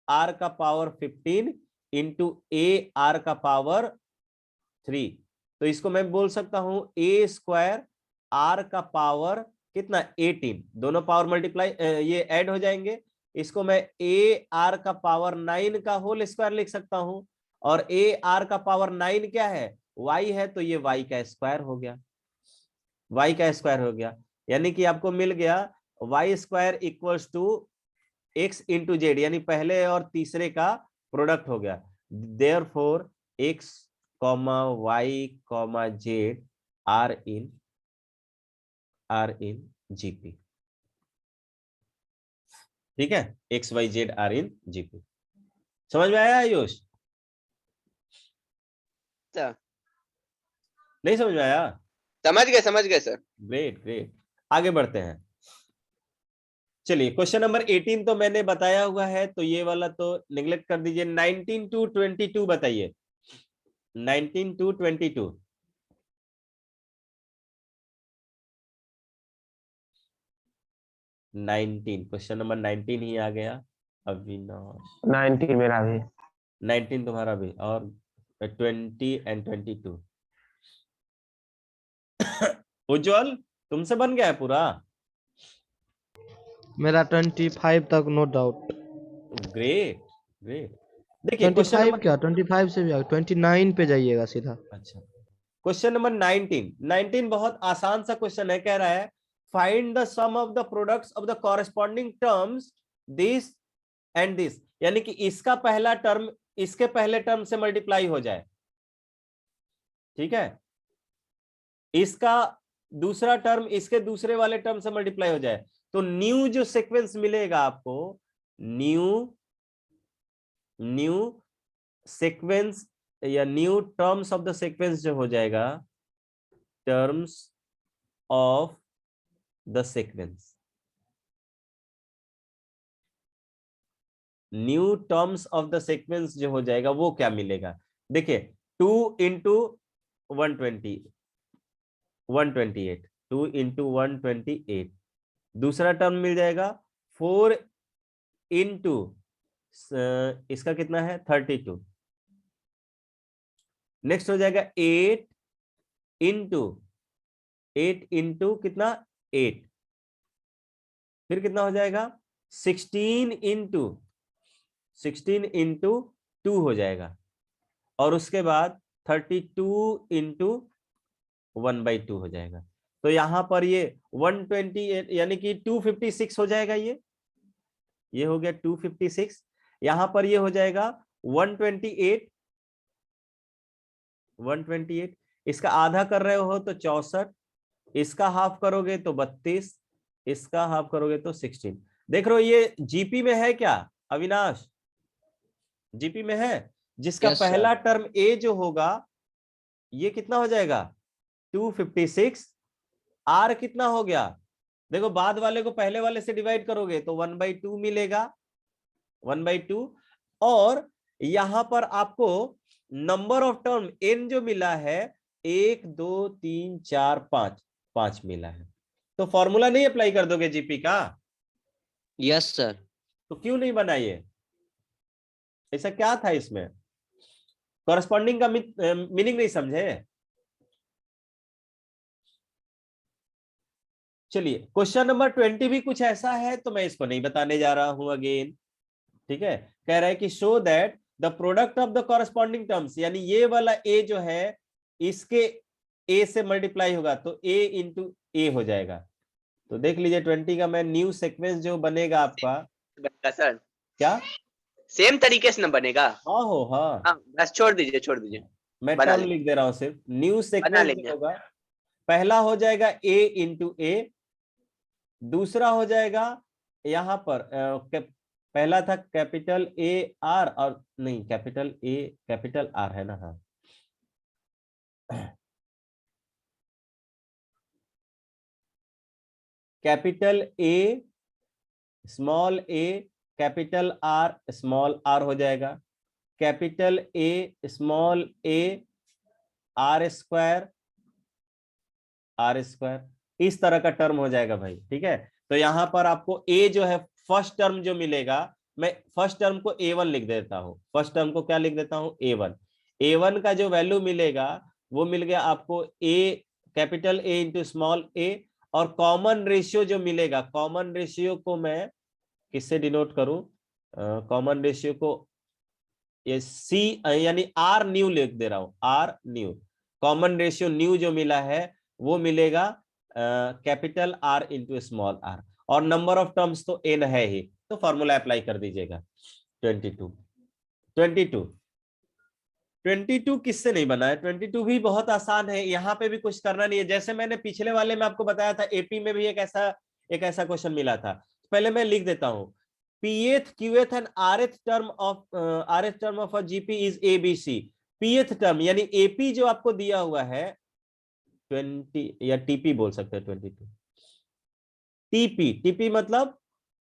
r का पावर 15 इंटू a r का पावर 3। तो इसको मैं बोल सकता हूं a स्क्वायर r का पावर कितना, 18, दोनों पावर मल्टीप्लाई ये ऐड हो जाएंगे। इसको मैं a r का पावर 9 का होल स्क्वायर लिख सकता हूं, और a r का पावर 9 क्या है, y है, तो ये y का स्क्वायर हो गया, यानी कि आपको मिल गया y square equals to x into Z, यानी पहले और तीसरे का प्रोडक्ट हो गया। Therefore x, y, z are in GP. ठीक है, x y z are in GP. समझ में आया आयुष, नहीं समझ में आया? समझ गए सर। ग्रेट, आगे बढ़ते हैं। चलिए क्वेश्चन नंबर 18 तो मैंने बताया हुआ है, तो ये वाला तो निगलेक्ट कर दीजिए। 19 to 22 बताइए, 19 to 22। क्वेश्चन नंबर 19 ही आ गया। अविनाश 19 मेरा भी। 19 तुम्हारा भी, और 20 and 22। उज्जवल तुमसे बन गया है पूरा? मेरा 25 तक नो डाउट। ग्रेट। देखिए 25 क्या, 25 से भी आगे 29 पे जाइएगा सीधा। अच्छा, क्वेश्चन नंबर 19 बहुत आसान सा क्वेश्चन है। कह रहा है find the sum of the products of the corresponding terms this and this, यानी कि इसका पहला टर्म इसके पहले टर्म से मल्टीप्लाई हो जाए। ठीक है, इसका दूसरा टर्म इसके दूसरे वाले टर्म से मल्टीप्लाई हो जाए, तो न्यू जो सीक्वेंस मिलेगा आपको, न्यू सीक्वेंस या new terms of the sequence जो हो जाएगा, terms of the sequence, new terms of the sequence जो हो जाएगा वो क्या मिलेगा। देखिए 2 इंटू 128, 2 इंटू 128, दूसरा टर्म मिल जाएगा 4 इंटू इसका कितना है 32, नेक्स्ट हो जाएगा 8 इंटू 8 इंटू कितना 8, फिर कितना हो जाएगा 16 इंटू 2 हो जाएगा, और उसके बाद 32 इंटू 1/2 हो जाएगा। तो यहां पर ये 128 यानी कि 256 हो जाएगा। ये हो गया 256। यहां पर ये हो जाएगा 128। इसका आधा कर रहे हो तो 64, इसका हाफ करोगे तो 32, इसका हाफ करोगे तो 16। देख रहे हो ये जीपी में है क्या अविनाश? जीपी में है। जिसका Yes, sir. पहला टर्म ए जो होगा ये कितना हो जाएगा 256। आर कितना हो गया? देखो बाद वाले को पहले वाले से डिवाइड करोगे तो 1/2 मिलेगा, 1/2। और यहां पर आपको नंबर ऑफ टर्म एन जो मिला है 1 2 3 4 5 मिला है। तो फॉर्मूला नहीं अप्लाई कर दोगे जीपी का? Yes sir. तो क्यों नहीं बनाइए? ऐसा क्या था इसमें? कॉरस्पॉन्डिंग का मीनिंग नहीं समझे? चलिए क्वेश्चन नंबर 20 भी कुछ ऐसा है, तो मैं इसको नहीं बताने जा रहा हूं अगेन। ठीक है, कह रहा है कि show that the product of the corresponding terms, यानी ये वाला ए जो है इसके ए से मल्टीप्लाई होगा तो ए इंटू ए हो जाएगा। तो देख लीजिए 20 का मैं न्यू सीक्वेंस जो बनेगा आपका बनेगा सर, क्या सेम तरीके से ना बनेगा? हाँ हो हाँ, हाँ बस छोड़ दीजिए मैं बना टर्म लेंगे। लिख दे रहा हूं सिर्फ। न्यू बना सीक्वेंस लेंगे। जो होगा पहला हो जाएगा ए इंटू ए, दूसरा हो जाएगा यहां पर पहला था कैपिटल ए आर, और नहीं कैपिटल ए कैपिटल आर है ना, हाँ capital A small A capital R small R हो जाएगा, capital A small A R square इस तरह का टर्म हो जाएगा भाई। ठीक है, तो यहां पर आपको ए जो है फर्स्ट टर्म जो मिलेगा, मैं फर्स्ट टर्म को A1 लिख देता हूं। फर्स्ट टर्म को क्या लिख देता हूं A1 का जो वैल्यू मिलेगा वो मिल गया आपको ए कैपिटल ए इंटू स्मॉल ए, और कॉमन रेशियो जो मिलेगा, कॉमन रेशियो को मैं किससे डिनोट करूं? कॉमन रेशियो को ये सी यानी आर न्यू लिख दे रहा हूं, R new. Common ratio new जो मिला है वो मिलेगा capital R into small R, और नंबर ऑफ टर्म्स तो एन है ही, तो फॉर्मूला अप्लाई कर दीजिएगा। 22 किससे नहीं बना है? 22 भी बहुत आसान है, यहाँ पे भी कुछ करना नहीं है। जैसे मैंने पिछले वाले में आपको बताया था, एपी में भी एक ऐसा क्वेश्चन मिला था। पहले मैं लिख देता हूं, pth qth and rth term of a GP is ABC. pth term यानी एपी जो आपको दिया हुआ है 20 या टीपी बोल सकते हैं 22, टीपी मतलब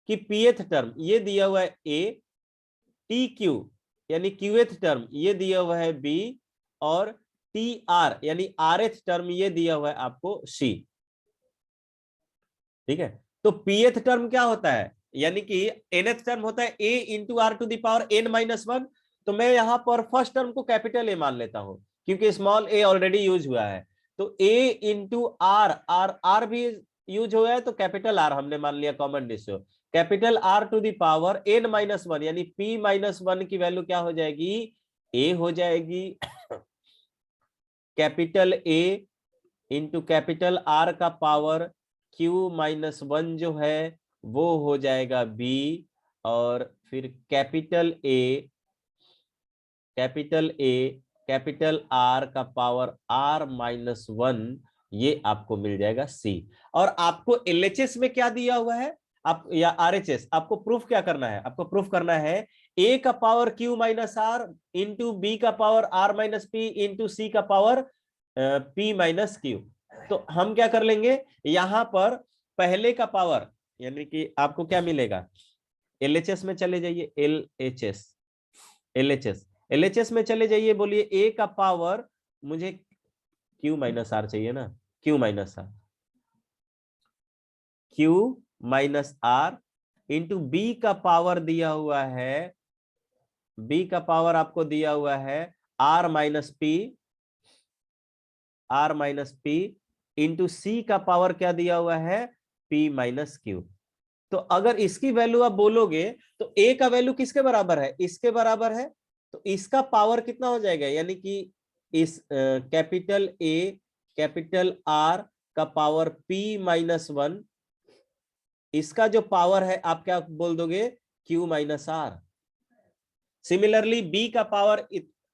कि pth टर्म ये दिया हुआ है ए, TQ यानी Qth टर्म ये दिया हुआ है B, और TR यानी RH टर्म ये दिया हुआ है आपको C। ठीक है, तो pth टर्म क्या होता है? यानी कि nth टर्म होता है a into are to the power n-1। तो मैं यहां पर फर्स्ट टर्म को कैपिटल ए मान लेता हूं क्योंकि स्मॉल ए ऑलरेडी यूज हुआ है। तो a इंटू आर भी यूज हुआ है, तो कैपिटल आर हमने मान लिया common ratio. Capital R to the power n-1 यानी p-1 की वैल्यू क्या हो जाएगी? a हो जाएगी। Capital A into capital R का पावर q-1 जो है वो हो जाएगा b, और फिर कैपिटल कैपिटल आर का पावर r-1 ये आपको मिल जाएगा c। और आपको LHS में क्या दिया हुआ है आप, या RHS, आपको प्रूफ क्या करना है? आपको प्रूफ करना है a का पावर q-r इंटू b का पावर r-p इंटू c का पावर p-q। तो हम क्या कर लेंगे, यहां पर पहले का पावर यानी कि आपको क्या मिलेगा, LHS में चले जाइए, LHS में चले जाइए, बोलिए a का पावर, मुझे q-r चाहिए ना, q-r इंटू b का पावर दिया हुआ है, b का पावर आपको दिया हुआ है r-p इंटू सी का पावर क्या दिया हुआ है, p माइनस क्यू। तो अगर इसकी वैल्यू आप बोलोगे तो a का वैल्यू किसके बराबर है, इसके बराबर है, तो इसका पावर कितना हो जाएगा, यानी कि इस कैपिटल A कैपिटल R का पावर p माइनस 1, इसका जो पावर है आप क्या बोल दोगे, q minus r। Similarly b का पावर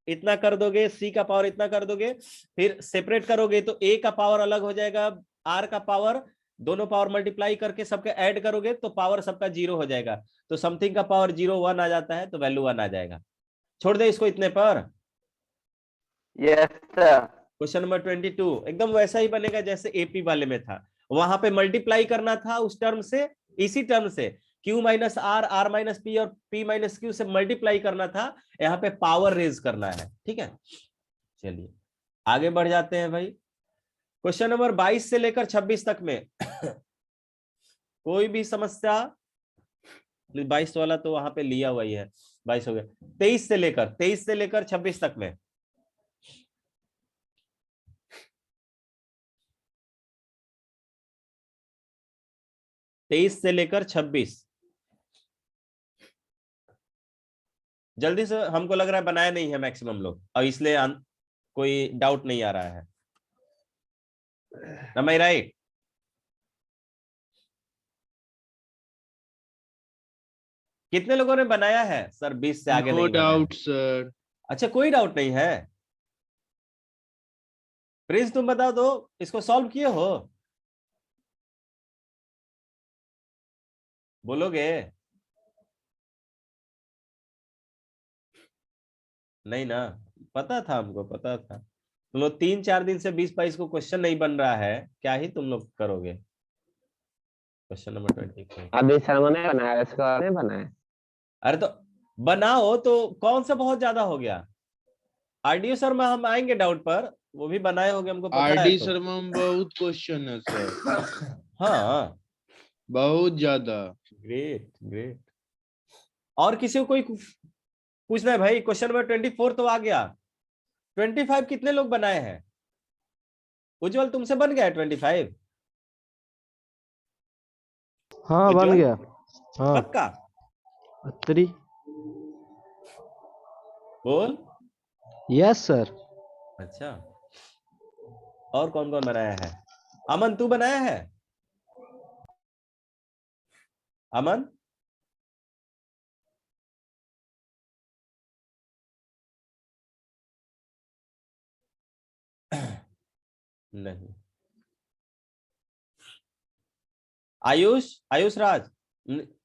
इतना कर दोगे, c का पावर इतना कर दोगे, फिर सेपरेट करोगे तो a का पावर अलग हो जाएगा, r का पावर, दोनों पावर मल्टीप्लाई करके सबके ऐड करोगे तो पावर सबका 0 हो जाएगा। तो समथिंग का पावर 0 1 आ जाता है, तो वैल्यू 1 आ जाएगा। छोड़ दे इसको इतने पर। Yes sir. क्वेश्चन नंबर 22 एकदम वैसा ही बनेगा जैसे एपी वाले में था, वहां पे मल्टीप्लाई करना था उस टर्म से, इसी टर्म से q minus R, R minus P और p माइनस क्यू से मल्टीप्लाई करना था, यहाँ पे पावर रेज करना है। ठीक है, चलिए आगे बढ़ जाते हैं भाई। क्वेश्चन नंबर 22 से लेकर 26 तक में कोई भी समस्या, 22 वाला तो वहां पे लिया हुआ ही है, 22 हो गया। 23 से लेकर 26 तक में 23 से लेकर 26 जल्दी से, हमको लग रहा है बनाया नहीं है मैक्सिमम लोग, और इसलिए कोई डाउट नहीं आ रहा है। Am I right? कितने लोगों ने बनाया है सर, 20 से आगे नहीं बनाया? Doubt sir. अच्छा, कोई डाउट नहीं है। प्रिंस तुम बता दो, इसको सॉल्व किए हो, बोलोगे? नहीं ना, पता था हमको, पता था तुम लोग 3-4 दिन से 20-22 को क्वेश्चन नहीं बन रहा है, क्या ही तुम लोग करोगे। क्वेश्चन नंबर 24 अभी शर्मा ने बनाया, इसका नहीं बनाया। अरे तो बनाओ, तो कौन सा बहुत ज्यादा हो गया। आरडीओ शर्मा हम आएंगे डाउट पर, वो भी बनाए होंगे, हमको पता है। आरडी शर्मा में बहुत क्वेश्चन है सर। हाँ बहुत ज्यादा। Great great. और किसी को कोई पूछना है भाई? क्वेश्चन नंबर 24 तो आ गया। 25 कितने लोग बनाए हैं? उज्जवल तुमसे बन गया है 25? हाँ बन उज्जवल? गया। हाँ पक्का? 3। बोल। Yes sir. अच्छा, और कौन कौन बनाया है? अमन तू बनाया है? अमन? नहीं। आयुष, आयुष राज,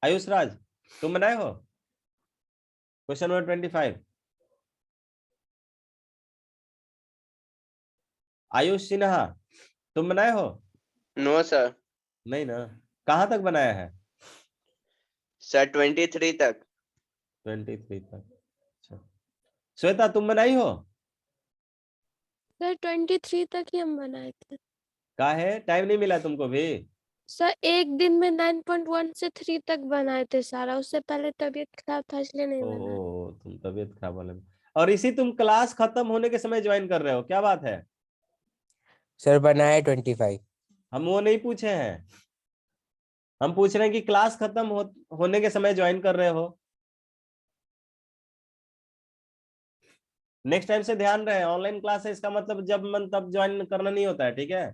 आयुष राज तुम बनाए हो क्वेश्चन नंबर 25? आयुष सिन्हा तुम बनाए हो? No sir. नहीं ना, कहां तक बनाया है? सर 23 तक। 23 तक। अच्छा, श्वेता तुम बनाई हो? सर 23 तक ही हम बनाए थे का है, टाइम नहीं मिला तुमको भी? सर। एक दिन में 9.1 से 3 तक बनाए थे सारा, उससे पहले तबीयत खराब था इसलिए नहीं बनाया। ओ तुम तबीयत खराब वाले में। और इसी तुम क्लास खत्म होने के समय ज्वाइन कर रहे हो, क्या बात है? सर बनाए 25। हम वो नहीं पूछे हैं, हम पूछ रहे हैं कि क्लास खत्म होने के समय ज्वाइन कर रहे हो। नेक्स्ट टाइम से ध्यान रहे, ऑनलाइन क्लास है, इसका मतलब जब मन तब ज्वाइन करना नहीं होता है, ठीक है?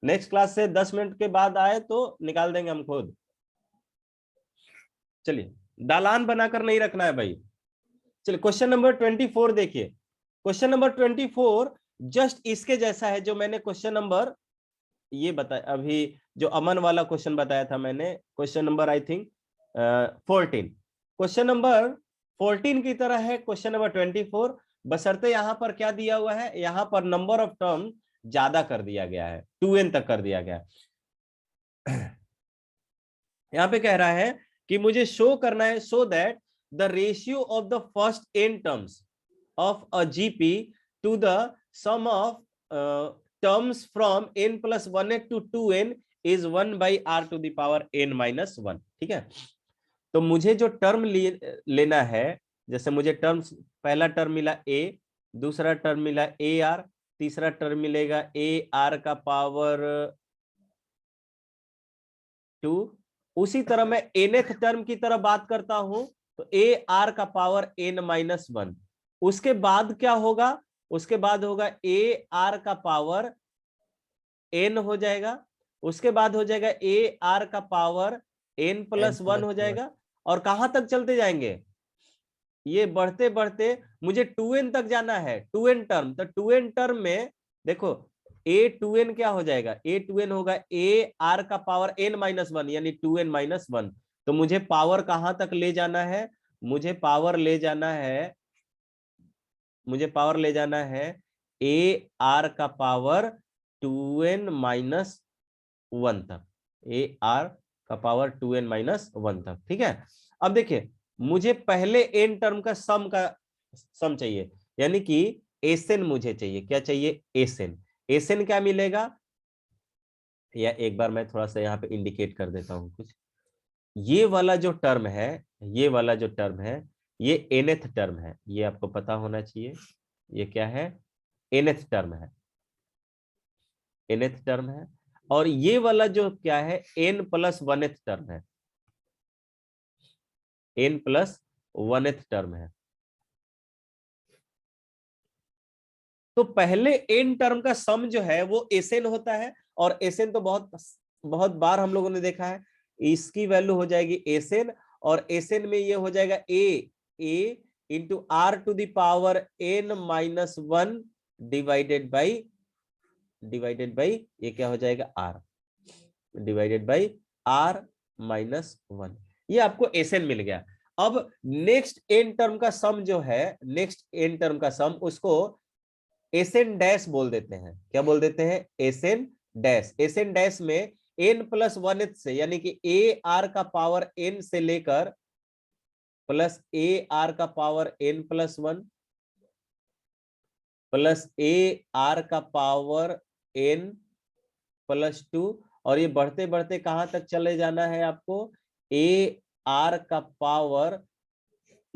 नेक्स्ट क्लास से 10 मिनट के बाद आए तो निकाल देंगे हम खुद। चलिए, दालान बनाकर नहीं रखना है भाई। चलिए क्वेश्चन नंबर 24 देखिए। क्वेश्चन नंबर 24 जस्ट इसके जैसा है जो मैंने क्वेश्चन नंबर ये बताया अभी, जो अमन वाला क्वेश्चन बताया था मैंने, question number I think 14। Question number 14 की तरह है क्वेश्चन नंबर 24, बशर्ते यहाँ पर क्या दिया हुआ है, यहाँ पर नंबर ऑफ टर्म ज्यादा कर दिया गया है, 2n तक कर दिया गया है। यहाँ पे कह रहा है कि मुझे शो करना है, so that the ratio of the first n terms of a GP to the sum of terms from n plus 1n to 2n is 1 by r to the power n minus 1। ठीक है, तो मुझे जो टर्म लेना है, जैसे मुझे टर्म्स, पहला टर्म मिला a, दूसरा टर्म मिला ar, तीसरा टर्म मिलेगा ए आर का पावर 2। उसी तरह मैं nth टर्म की तरह बात करता हूं तो ए आर का पावर n-1। उसके बाद क्या होगा, उसके बाद होगा ए आर का पावर n हो जाएगा, उसके बाद हो जाएगा ए आर का पावर n+1 हो जाएगा। और कहां तक चलते जाएंगे, ये बढ़ते बढ़ते मुझे 2n तक जाना है, 2n टर्म। तो 2n टर्म में देखो a2n क्या हो जाएगा, a2n होगा ए आर का पावर n-1 यानी 2n-1। तो मुझे पावर कहां तक ले जाना है, मुझे पावर ले जाना है, मुझे पावर ले जाना है ए आर का पावर 2n-1 तक, ए आर का पावर 2n-1 तक। ठीक है, अब देखिए मुझे पहले n टर्म का सम चाहिए, यानी कि एसएन मुझे चाहिए। क्या चाहिए, एसएन। एसएन क्या मिलेगा, या एक बार मैं थोड़ा सा यहाँ पे इंडिकेट कर देता हूँ कुछ। ये वाला जो टर्म है, ये वाला जो टर्म है, ये nth टर्म है, ये आपको पता होना चाहिए। ये क्या है, nth टर्म है, nth टर्म है। और ये वाला जो क्या है, n+1th टर्म है, n+1th टर्म है। तो पहले n टर्म का सम जो है वो एसएन होता है, और एसएन तो बहुत बार हम लोगों ने देखा है। इसकी वैल्यू हो जाएगी एसएन, और एसएन में ये हो जाएगा a into are to the power n-1 divided by ये क्या हो जाएगा, आर डिवाइडेड बाई r-1। ये आपको एसएन मिल गया। अब नेक्स्ट एन टर्म का सम जो है, नेक्स्ट एन टर्म का सम, उसको एसएन डैश बोल देते हैं। क्या बोल देते हैं, एसएन डैश। एसएन डैश में n+1 से, यानी कि ए आर का पावर n से लेकर प्लस ए आर का power n+1 plus A R का पावर n+2, और ये बढ़ते बढ़ते कहां तक चले जाना है आपको, ए आर का पावर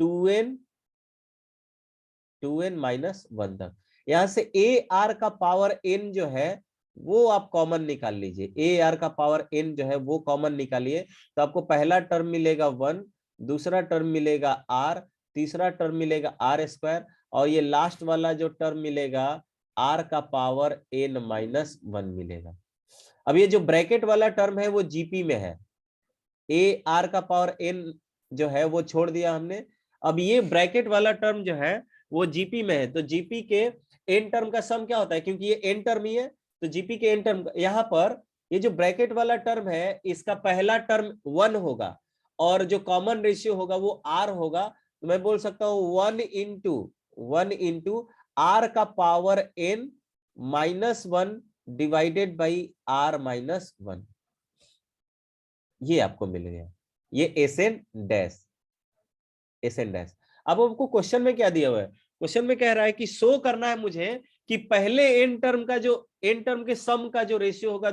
2n-1 तक। यहां से ए आर का पावर n जो है वो आप कॉमन निकाल लीजिए। ए आर का पावर n जो है वो कॉमन निकालिए, तो आपको पहला टर्म मिलेगा 1, दूसरा टर्म मिलेगा r, तीसरा टर्म मिलेगा r², और ये लास्ट वाला जो टर्म मिलेगा r का पावर n-1 मिलेगा। अब ये जो ब्रैकेट वाला टर्म है वो जीपी में है, ए आर का पावर n जो है वो छोड़ दिया हमने। अब ये ब्रैकेट वाला टर्म जो है वो जीपी में है, तो जीपी के एन टर्म का सम क्या होता है, क्योंकि ये एन टर्म ही है, तो जीपी के एन टर्म, यहाँ पर ये जो ब्रैकेट वाला टर्म है इसका पहला टर्म 1 होगा, और जो कॉमन रेशियो होगा वो r होगा। तो मैं बोल सकता हूँ 1 इंटू r का power n-1 divided by r-1। ये आपको मिल गया, ये एसएन डैश, एसएन डैश। अब आपको क्वेश्चन में क्या दिया हुआ है, क्वेश्चन में कह रहा है कि शो करना है मुझे कि पहले एन टर्म का जो एन टर्म के सम का जो रेशियो होगा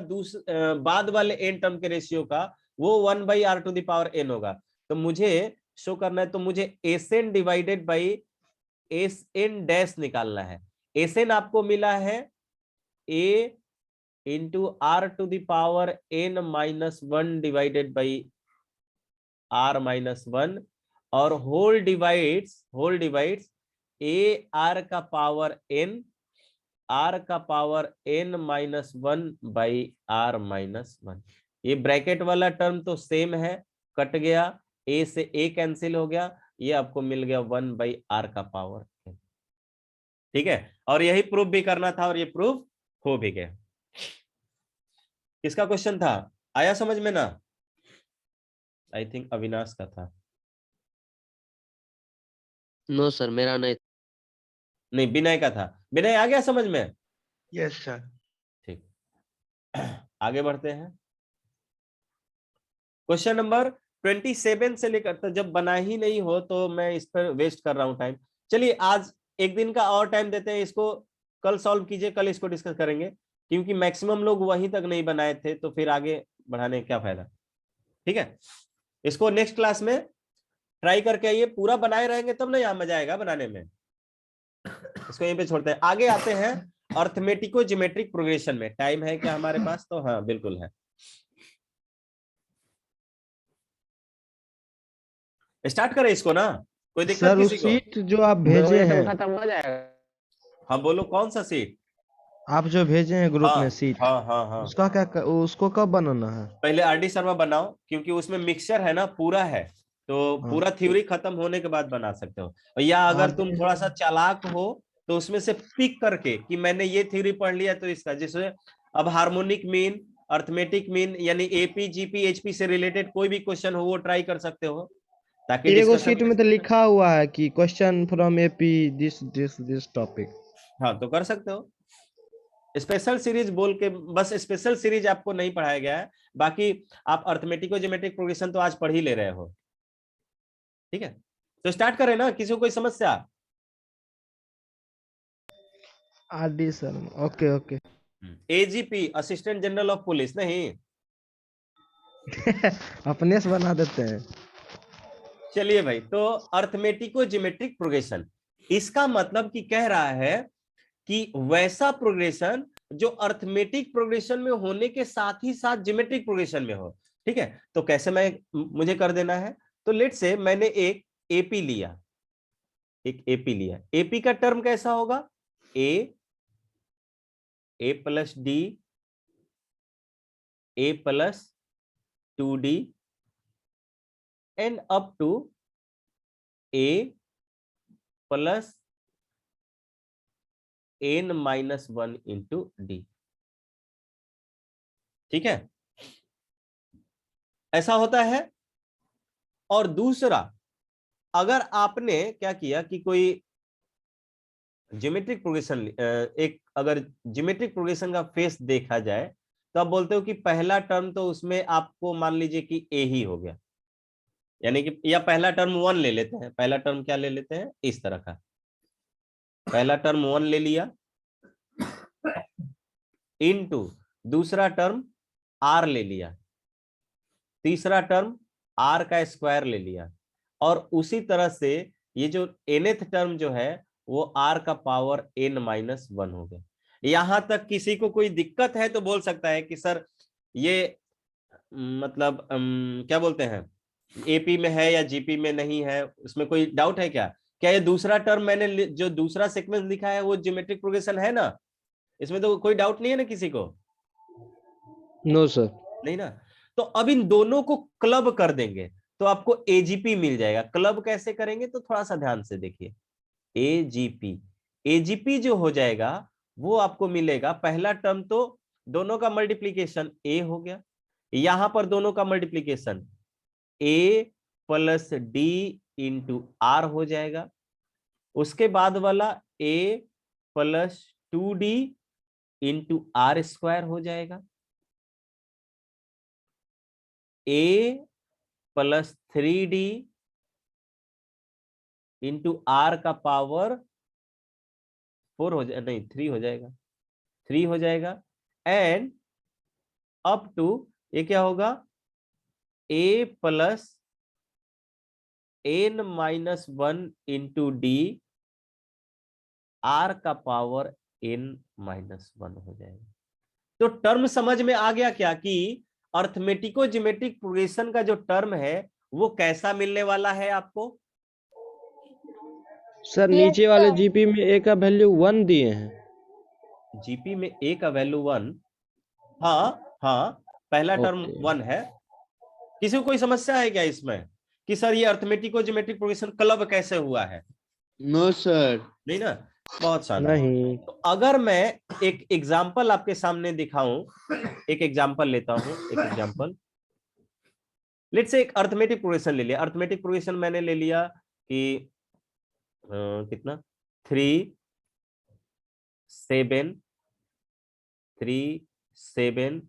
बाद वाले एन टर्म के रेशियो का, वो 1/r⁴n होगा। तो मुझे शो करना है, तो मुझे SN divided by SN dash निकालना है। एसएन आपको मिला है a into r⁴ n-1 divided by r-1, और होल डिवाइड्स ए आर का पावर n-1 बाई r-1। ये ब्रैकेट वाला टर्म तो सेम है, कट गया, ए से ए कैंसिल हो गया, ये आपको मिल गया 1/r का पावर n। ठीक है, और यही प्रूफ भी करना था, और ये प्रूफ हो भी गया। किसका क्वेश्चन था, आया समझ में ना? आई थिंक अविनाश का था। नो सर, मेरा नहीं। नहीं, विनय का था। विनय आ गया समझ में? Yes sir. ठीक, आगे बढ़ते हैं। क्वेश्चन नंबर 27 से लेकर, तो जब बना ही नहीं हो तो मैं इस पर वेस्ट कर रहा हूं टाइम। चलिए आज एक दिन का और टाइम देते हैं, इसको कल सॉल्व कीजिए, कल इसको डिस्कस करेंगे, क्योंकि मैक्सिमम लोग वहीं तक नहीं बनाए थे, तो फिर आगे बढ़ाने का क्या फायदा। ठीक है, इसको नेक्स्ट क्लास में ट्राई करके आइए, पूरा बनाए रहेंगे तब ना यहाँ मजा आएगा बनाने में। इसको यहीं पे छोड़ते हैं, आगे आते हैं अर्थमेटिको ज्योमेट्रिक प्रोग्रेशन में टाइम है क्या हमारे पास? तो हाँ बिल्कुल है। स्टार्ट करें इसको ना, कोई दिक्कत सर किसी उस को? सीट जो आप 2 भेजे मिनट में हैं, खत्म हो जाएगा। हाँ बोलो कौन सा सीट? आप जो भेजे हैं ग्रुप हाँ में सीट, हाँ हाँ हाँ, उसका उसको कब बनाना है? पहले आरडी शर्मा बनाओ, क्योंकि उसमें मिक्सचर है ना, पूरा है, तो हाँ, पूरा थ्योरी खत्म होने के बाद बना सकते हो। या अगर तुम आरडी। थोड़ा सा चालाक हो तो उसमें से पिक करके कि मैंने ये थ्योरी पढ़ लिया तो इसका, जैसे अब हार्मोनिक मीन, अर्थमेटिक मीन, यानी एपी जीपी एचपी से रिलेटेड कोई भी क्वेश्चन हो वो ट्राई कर सकते हो, ताकि एगो डिस्कशन सीट में तो लिखा हुआ है कि question from AP this topic. हाँ तो कर सकते हो। स्पेशल सीरीज बोल के बस स्पेशल सीरीज आपको नहीं पढ़ाया गया है, बाकी आप अर्थमेटिको ज्योमेट्रिक प्रोग्रेशन तो आज पढ़ ही ले रहे हो। ठीक है, तो स्टार्ट करें ना, किसी को कोई समस्या? RD sir, okay okay. AGP assistant general of police नहीं? अपने से बना देते हैं। चलिए भाई, तो अर्थमेटिको ज्योमेट्रिक प्रोग्रेशन, इसका मतलब कि कह रहा है कि वैसा प्रोग्रेशन जो अर्थमेटिक प्रोग्रेशन में होने के साथ ही साथ ज्योमेट्रिक प्रोग्रेशन में हो। ठीक है, तो कैसे मैं मुझे कर देना है? तो लेट से मैंने एक एपी लिया, एपी का टर्म कैसा होगा? A plus d, a plus 2d and up to a plus n minus 1 into d. ठीक है, ऐसा होता है। और दूसरा, अगर आपने क्या किया कि कोई ज्योमेट्रिक प्रोग्रेशन, एक अगर ज्योमेट्रिक प्रोग्रेशन का फेस देखा जाए तो आप बोलते हो कि पहला टर्म तो उसमें आपको मान लीजिए कि ए ही हो गया, यानी कि या पहला टर्म 1 ले लेते हैं, पहला टर्म क्या ले लेते हैं इस तरह का, पहला टर्म 1 ले लिया इनटू दूसरा टर्म आर ले लिया, तीसरा टर्म आर का स्क्वायर ले लिया, और उसी तरह से ये जो nth टर्म जो है वो आर का पावर n माइनस 1 हो गया। यहां तक किसी को कोई दिक्कत है तो बोल सकता है कि सर ये मतलब क्या बोलते हैं, एपी में है या जीपी में नहीं है, उसमें कोई डाउट है क्या? क्या ये दूसरा टर्म मैंने जो दूसरा सीक्वेंस लिखा है वो ज्योमेट्रिक प्रोग्रेशन है ना? इसमें तो कोई डाउट नहीं है ना किसी को? No sir. नहीं ना? तो अब इन दोनों को क्लब कर देंगे तो आपको एजीपी मिल जाएगा। क्लब कैसे करेंगे तो थोड़ा सा ध्यान से देखिए। एजीपी, एजीपी जो हो जाएगा वो आपको मिलेगा, पहला टर्म तो दोनों का मल्टीप्लीकेशन ए हो गया, यहां पर दोनों का multiplication a plus d into r हो जाएगा, उसके बाद वाला a plus 2d into are square हो जाएगा, a plus 3d into are का पावर 4 हो जाए, नहीं 3 हो जाएगा, 3 हो जाएगा, एंड अप टू ये क्या होगा, a plus n minus 1 into d r का पावर n माइनस 1 हो जाएगा। तो टर्म समझ में आ गया क्या कि अर्थमेटिको ज्योमेट्रिक प्रोग्रेशन का जो टर्म है वो कैसा मिलने वाला है आपको? सर Yes, नीचे वाले sir. जीपी में ए का वैल्यू 1 दिए हैं। जीपी में ए का वैल्यू 1, हाँ हाँ, पहला टर्म ओके। 1 है। किसी को कोई समस्या है क्या इसमें कि सर ये अर्थमेटिको ज्योमेट्रिक प्रोग्रेशन क्लब कैसे हुआ है? No sir. नहीं ना? बहुत शानदार। नहीं। तो अगर मैं एक एग्जांपल आपके सामने दिखाऊं, एक एग्जांपल लेता हूं, एक एग्जांपल लेट्स से एक अर्थमेटिक प्रोग्रेशन ले लिया। अर्थमेटिक प्रोग्रेशन मैंने ले लिया कि कितना 3 7 3 7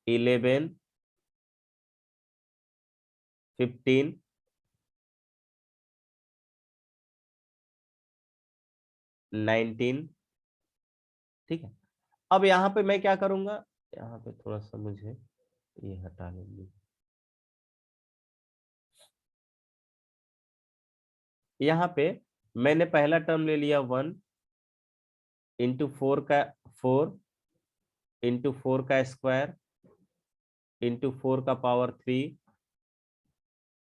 11 15 19। ठीक है, अब यहां पे मैं क्या करूंगा, यहाँ पे थोड़ा सा मुझे ये हटा लेंगे, यहाँ पे मैंने पहला टर्म ले लिया 1, इंटू 4 इंटू 4 का स्क्वायर इंटू 4 का पावर 3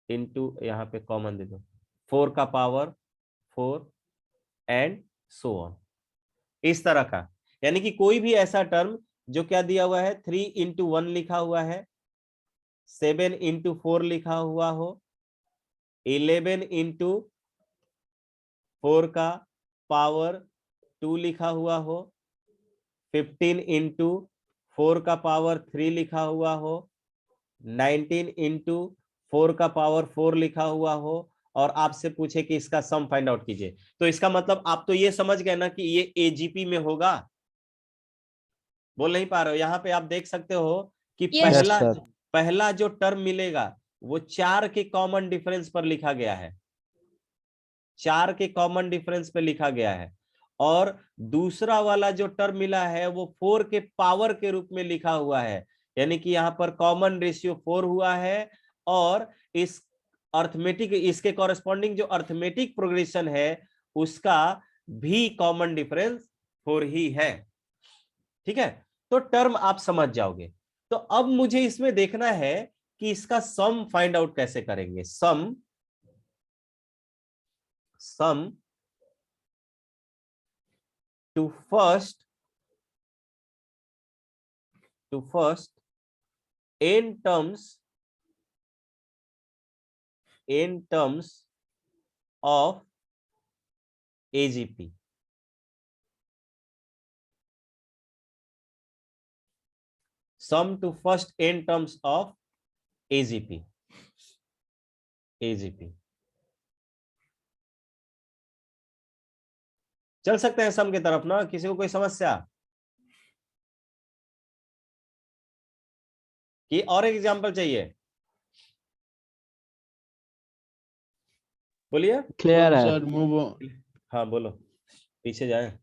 इंटू यहाँ पे कॉमन दे दो 4 का पावर 4 एंड सो ऑन, इस तरह का। यानी कि कोई भी ऐसा टर्म जो क्या दिया हुआ है 3 इंटू 1 लिखा हुआ है, 7 इंटू 4 लिखा हुआ हो, 11 इंटू 4 का पावर 2 लिखा हुआ हो, 15 इंटू 4 का पावर 3 लिखा हुआ हो, 19 इंटू 4 का पावर 4 लिखा हुआ हो, और आपसे पूछे कि इसका सम फाइंड आउट कीजिए, तो इसका मतलब आप तो ये समझ गए ना कि ये एजीपी में होगा। बोल नहीं पा रहे हो? यहाँ पे आप देख सकते हो कि Yes, पहला जो टर्म मिलेगा वो 4 के कॉमन डिफरेंस पर लिखा गया है, 4 के कॉमन डिफरेंस पे लिखा गया है, और दूसरा वाला जो टर्म मिला है वो 4 के पावर के रूप में लिखा हुआ है। यानी कि यहाँ पर कॉमन रेशियो 4 हुआ है, और इस अर्थमेटिक, इसके कॉरेस्पॉन्डिंग जो अर्थमेटिक प्रोग्रेशन है उसका भी कॉमन डिफरेंस 4 ही है। ठीक है, तो टर्म आप समझ जाओगे। तो अब मुझे इसमें देखना है कि इसका सम फाइंड आउट कैसे करेंगे। सम to first n terms of AGP. Sum to first n terms of AGP. चल सकते हैं सम की तरफ ना? किसी को कोई समस्या कि और एक एग्जांपल चाहिए? बोलिए। क्लियर है सर मूव ऑन। हाँ बोलो, पीछे जाए।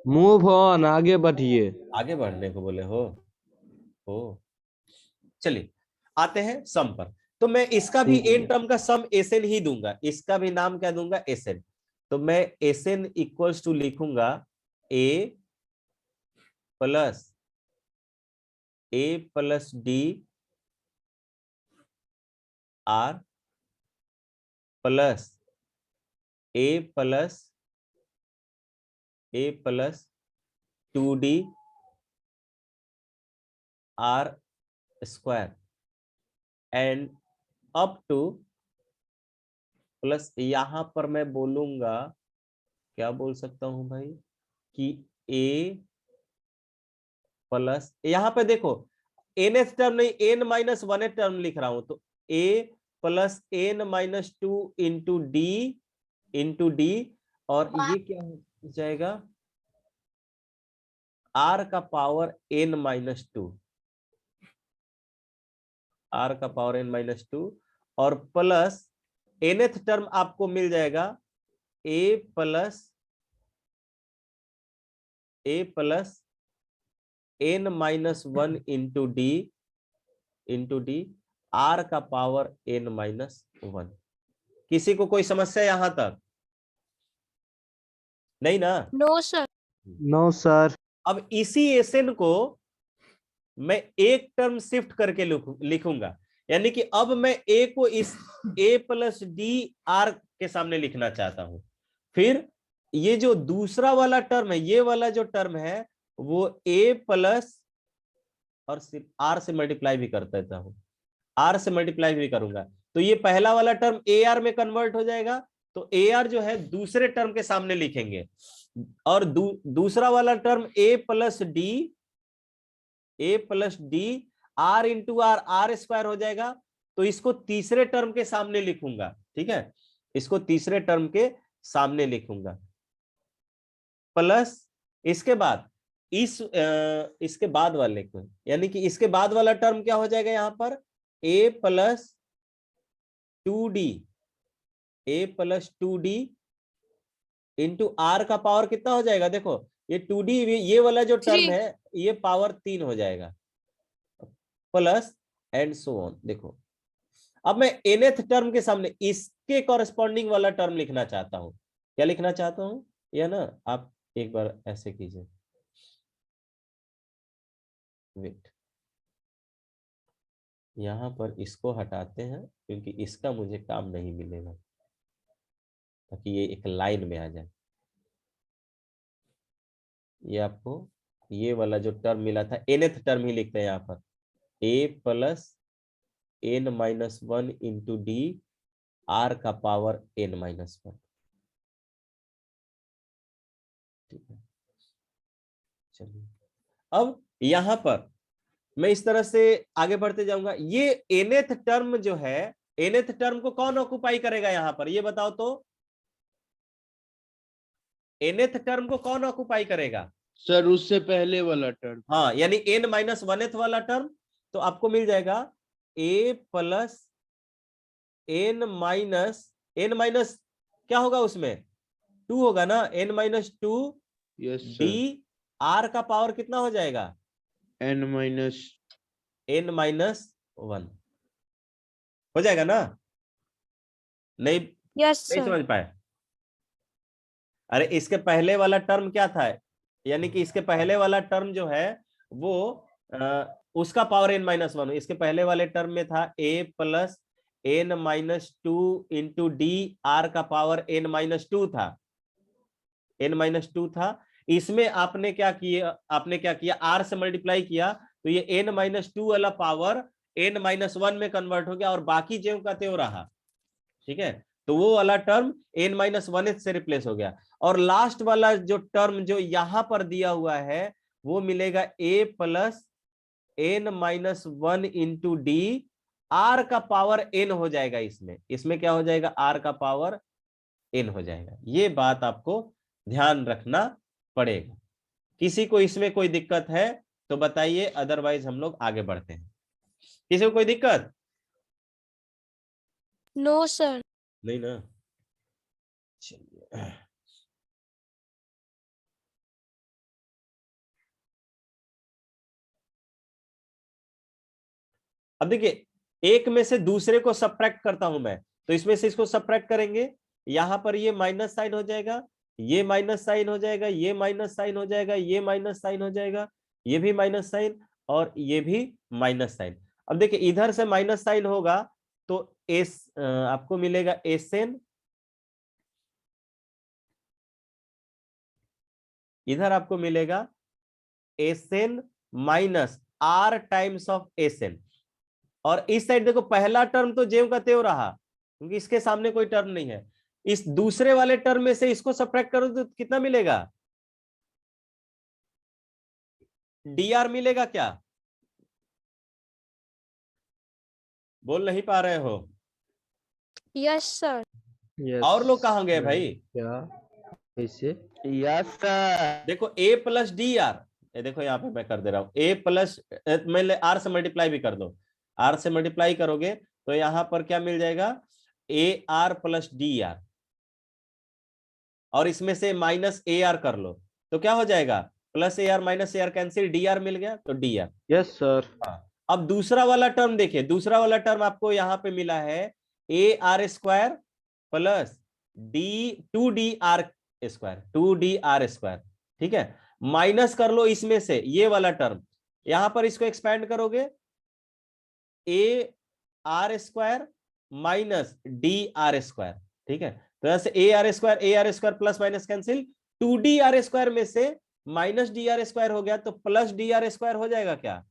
मूव ऑन, आगे बढ़िए। आगे बढ़ने को बोले हो। चलिए आते हैं सम पर। तो मैं इसका भी एन टर्म का सम एसएन ही दूंगा, इसका भी नाम क्या दूंगा? एसएन। तो मैं एसएन इक्वल्स टू लिखूंगा a plus D r plus a plus 2d are square and up to plus, यहां पर मैं बोलूंगा, क्या बोल सकता हूं भाई, कि a प्लस, यहां पे देखो nth टर्म नहीं, n माइनस 1th टर्म लिख रहा हूं, तो a plus n minus 2 into D, और ये क्या हो जाएगा? r का पावर n माइनस 2, r का पावर n माइनस 2, और प्लस nth टर्म आपको मिल जाएगा a plus n minus 1 into d r का पावर n माइनस 1। किसी को कोई समस्या यहां तक? नहीं ना? no sir. No sir. अब इसी एसएन को मैं एक टर्म शिफ्ट करके लिखूंगा, यानी कि अब मैं ए को इस a प्लस डी आर के सामने लिखना चाहता हूं। फिर ये जो दूसरा वाला टर्म है, ये वाला जो टर्म है वो a प्लस, और सिर्फ आर से मल्टीप्लाई भी कर देता हूं, आर से मल्टीप्लाई भी करूंगा, तो ये पहला वाला टर्म ए आर में कन्वर्ट हो जाएगा। तो ए आर जो है दूसरे टर्म के सामने लिखेंगे, और दूसरा वाला term a plus D R into are square हो जाएगा। तो इसको तीसरे टर्म के सामने लिखूंगा। ठीक है, इसको तीसरे टर्म के सामने लिखूंगा, प्लस इसके बाद इसके बाद वाले को, यानी कि इसके बाद वाला टर्म क्या हो जाएगा यहां पर? a plus 2d into are का पावर कितना हो जाएगा? देखो ये 2d, ये वाला जो टर्म 3. है ये पावर 3 हो जाएगा, प्लस एंड सो ऑन। देखो अब मैं nth टर्म के सामने इसके कॉरेस्पॉन्डिंग वाला टर्म लिखना चाहता हूं। क्या लिखना चाहता हूं, या ना आप एक बार ऐसे कीजिए, वेट, यहां पर इसको हटाते हैं क्योंकि इसका मुझे काम नहीं मिलेगा, ताकि ये एक लाइन में आ जाए। ये आपको ये वाला जो टर्म मिला था, nth टर्म ही लिखते हैं यहाँ पर, a plus n minus 1 into D r का पावर n माइनस 1। ठीक है, चलिए अब यहां पर मैं इस तरह से आगे बढ़ते जाऊंगा। ये nth टर्म जो है, nth टर्म को कौन ऑक्युपाई करेगा यहां पर, ये बताओ तो। nth टर्म को कौन ऑक्युपाई करेगा? सर उससे पहले वाला टर्म। हाँ, यानी n माइनस 1th वाला टर्म। तो आपको मिल जाएगा a प्लस n माइनस क्या होगा उसमें, 2 होगा ना, n minus 2 yes D sir. r का पावर कितना हो जाएगा, n माइनस 1 हो जाएगा ना? नहीं, यस नहीं सर। समझ पाए? अरे इसके पहले वाला टर्म क्या था, यानी कि इसके पहले वाला टर्म जो है वो उसका पावर n माइनस 1, इसके पहले वाले टर्म में था a plus n minus 2 into D r का पावर n माइनस 2 था, n माइनस 2 था। इसमें आपने क्या किया, r से मल्टीप्लाई किया, तो ये n माइनस 2 वाला पावर n माइनस 1 में कन्वर्ट हो गया और बाकी ज्यों का त्यों रहा। ठीक है, तो वो वाला टर्म n माइनस 1 से रिप्लेस हो गया। और लास्ट वाला जो टर्म जो यहां पर दिया हुआ है वो मिलेगा a plus n minus 1 into D r का पावर n हो जाएगा। इसमें क्या हो जाएगा, r का पावर n हो जाएगा। ये बात आपको ध्यान रखना पड़ेगा। किसी को इसमें कोई दिक्कत है तो बताइए, अदरवाइज हम लोग आगे बढ़ते हैं। किसी को कोई दिक्कत? No sir. नहीं ना, चलिए। अब देखिए, एक में से दूसरे को सब्ट्रैक्ट करता हूं मैं, तो इसमें से इसको सब्ट्रैक्ट करेंगे, यहां पर ये माइनस साइन हो जाएगा, ये माइनस साइन हो जाएगा, ये माइनस साइन हो जाएगा, ये माइनस साइन हो जाएगा, ये भी माइनस साइन और ये भी माइनस साइन। अब देखिए इधर से माइनस साइन होगा तो आपको मिलेगा एसएन, इधर आपको मिलेगा SN minus R times of SN. और इस साइड देखो पहला टर्म तो ज्यों का त्यों रहा क्योंकि इसके सामने कोई टर्म नहीं है। इस दूसरे वाले टर्म में से इसको सब्ट्रैक्ट करो तो कितना मिलेगा, dr मिलेगा क्या? बोल नहीं पा रहे हो? Yes sir. यस और लोग कहां गए भाई? क्या कैसे? Yes sir. देखो a प्लस डी आर, देखो यहाँ पे मैं कर दे रहा हूं a प्लस, मैं r से मल्टीप्लाई भी कर दो, r से मल्टीप्लाई करोगे तो यहां पर क्या मिल जाएगा, A R plus D R, और इसमें से माइनस ए आर कर लो तो क्या हो जाएगा, plus A r minus a r cancel, d r मिल गया तो डी आर। Yes sir. अब दूसरा वाला टर्म देखिए, दूसरा वाला टर्म आपको यहां पे मिला है ए R square plus two D R square. ठीक है, माइनस कर लो इसमें से ये वाला टर्म, यहां पर इसको एक्सपैंड करोगे, A R square minus D R square. ठीक है, तो ऐसे A R square plus minus cancel, 2d are square में से माइनस डी आर स्क्वायर हो गया तो प्लस डी आर स्क्वायर हो जाएगा क्या,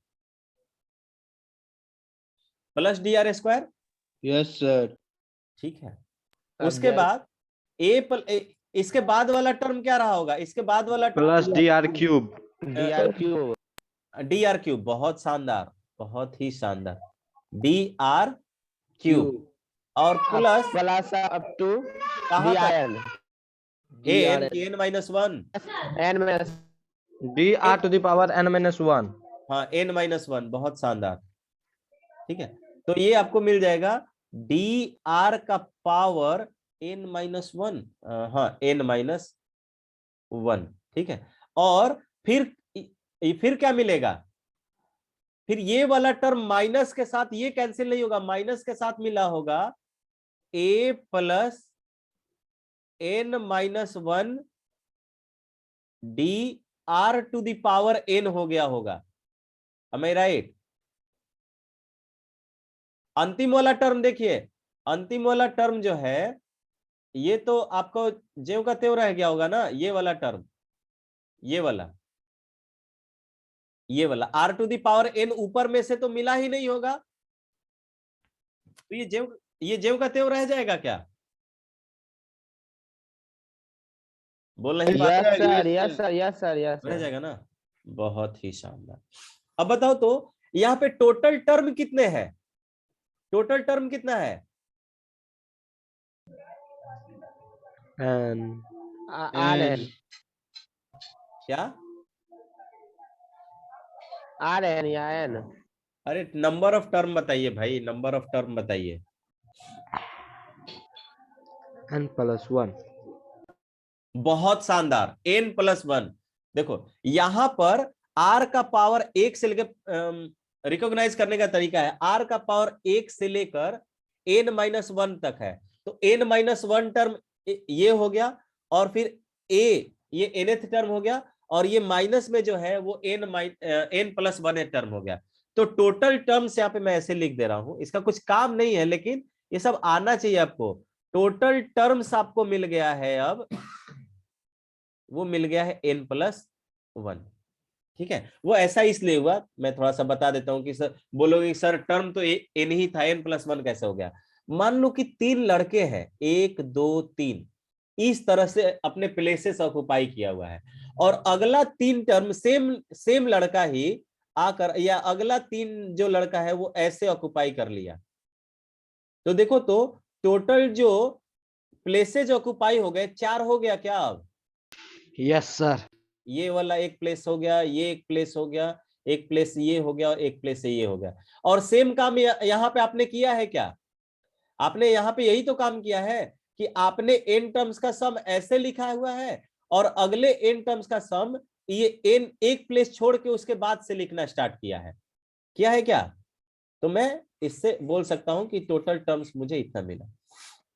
plus D R square. Yes sir. ठीक है, उसके बाद इसके बाद वाला टर्म क्या रहा होगा, इसके बाद वाला plus D R cube. D R cube, बहुत शानदार, बहुत ही शानदार, डी आर क्यूब और प्लस अप टू कहां तक, DRN N minus 1, n minus D R to the power n minus 1। हाँ n माइनस 1, बहुत शानदार। ठीक है, तो ये आपको मिल जाएगा डी आर का पावर n माइनस 1, हाँ n माइनस 1। ठीक है, और फिर क्या मिलेगा, फिर ये वाला टर्म माइनस के साथ ये कैंसिल नहीं होगा, माइनस के साथ मिला होगा a plus n minus 1 D R to the power n हो गया होगा। am I right? अंतिम वाला टर्म देखिए, अंतिम वाला टर्म जो है ये तो आपको ज्यों का त्यों रह गया होगा ना, ये वाला टर्म, ये वाला R to the power N ऊपर में से तो मिला ही नहीं होगा, तो ये ज्यों का त्यों रह जाएगा क्या? बोल नहीं पाते? Yes sir, yes sir, yes sir, yes रह सर। जाएगा ना, बहुत ही शानदार। अब बताओ तो यहाँ पे टोटल टर्म कितने हैं? टोटल टर्म कितना है? आर एन, क्या? आर एन या एन? अरे नंबर ऑफ टर्म बताइए भाई, नंबर ऑफ टर्म बताइए। n+1। बहुत शानदार, n+1। देखो यहां पर r का पावर 1 से लेकर रिकॉग्नाइज करने का तरीका है, r का पावर 1 से लेकर n-1 तक है, तो n-1 टर्म ये हो गया, और फिर a ये nth टर्म हो गया, और ये माइनस में जो है वो n+1 टर्म हो गया। तो टोटल टर्म्स यहाँ पे मैं ऐसे लिख दे रहा हूं, इसका कुछ काम नहीं है लेकिन ये सब आना चाहिए आपको। टोटल टर्म्स आपको मिल गया है, अब वो मिल गया है n+1। ठीक है, वो ऐसा इसलिए हुआ, मैं थोड़ा सा बता देता हूं कि सर बोलोगे सर टर्म तो n ही था, n+1 कैसे हो गया? मान लो कि 3 लड़के हैं, 1 2 3, इस तरह से अपने प्लेसेस ऑक्युपाई किया हुआ है, और अगला 3 टर्म सेम लड़का ही आकर, या अगला 3 जो लड़का है वो ऐसे ऑक्युपाई कर लिया, तो देखो तो टोटल जो प्लेसेज ऑक्युपाई हो गए 4 हो गया क्या? अब यस सर। ये वाला एक प्लेस हो गया, ये एक प्लेस हो गया, एक प्लेस ये हो गया, और एक प्लेस ये हो गया। और सेम काम यहाँ पे आपने किया है क्या? आपने यहाँ पे यही तो काम किया है कि आपने n टर्म्स का सम ऐसे लिखा हुआ है, और अगले n टर्म्स का सम ये n एक प्लेस छोड़ के उसके बाद से लिखना स्टार्ट किया है क्या? तो मैं इससे बोल सकता हूं कि टोटल टर्म्स मुझे इतना मिला।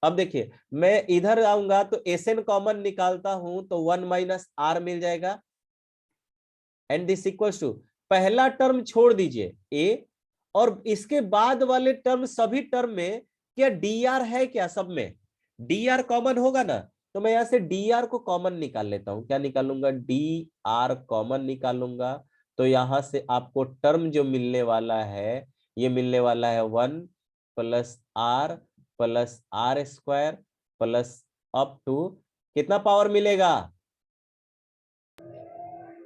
अब देखिए मैं इधर आऊंगा तो Sn कॉमन निकालता हूं तो 1 - r मिल जाएगा, एंड दिस इक्वल्स टू, पहला टर्म छोड़ दीजिए a, और इसके बाद वाले टर्म सभी टर्म में क्या dr है क्या? सब में dr कॉमन होगा ना, तो मैं यहां से dr को कॉमन निकाल लेता हूं। क्या निकालूंगा? dr कॉमन निकालूंगा, तो यहां से आपको टर्म जो मिलने वाला है, ये मिलने वाला है 1 + r + r² plus up to कितना पावर मिलेगा?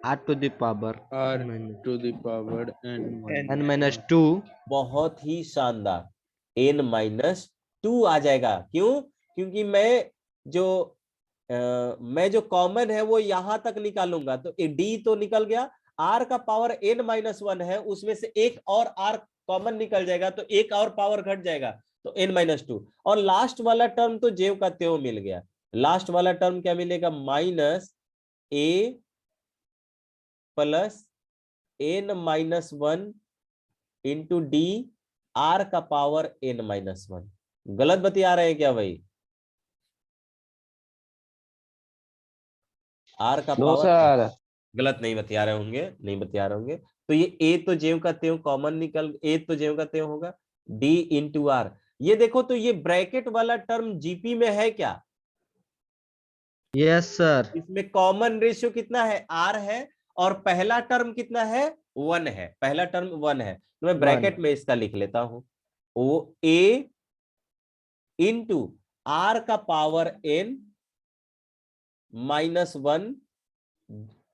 r to the power n-2। बहुत ही शानदार, n-2 आ जाएगा। क्यों? क्योंकि मैं जो कॉमन है वो यहां तक निकालूंगा, तो d तो निकल गया, r का पावर n-1 है, उसमें से एक और r कॉमन निकल जाएगा, तो एक और पावर घट जाएगा, तो n-2, और लास्ट वाला टर्म तो ज्यों का त्यों मिल गया। लास्ट वाला टर्म क्या मिलेगा? -a + n-1 into D r का पावर n-1। गलत बतिया रहे हैं क्या भाई? r का नो पावर सर। गलत नहीं बतिया रहे होंगे, नहीं बतिया रहे होंगे। तो ये a तो ज्यों का त्यों कॉमन निकल, a तो ज्यों का त्यों होगा, d इंटू आर। ये देखो तो ये ब्रैकेट वाला टर्म जीपी में है क्या? Yes sir. इसमें कॉमन रेशियो कितना है? r है, और पहला टर्म कितना है? 1 है, पहला टर्म 1 है, तो मैं ब्रैकेट में इसका लिख लेता हूं, वो a इंटू r का पावर n-1।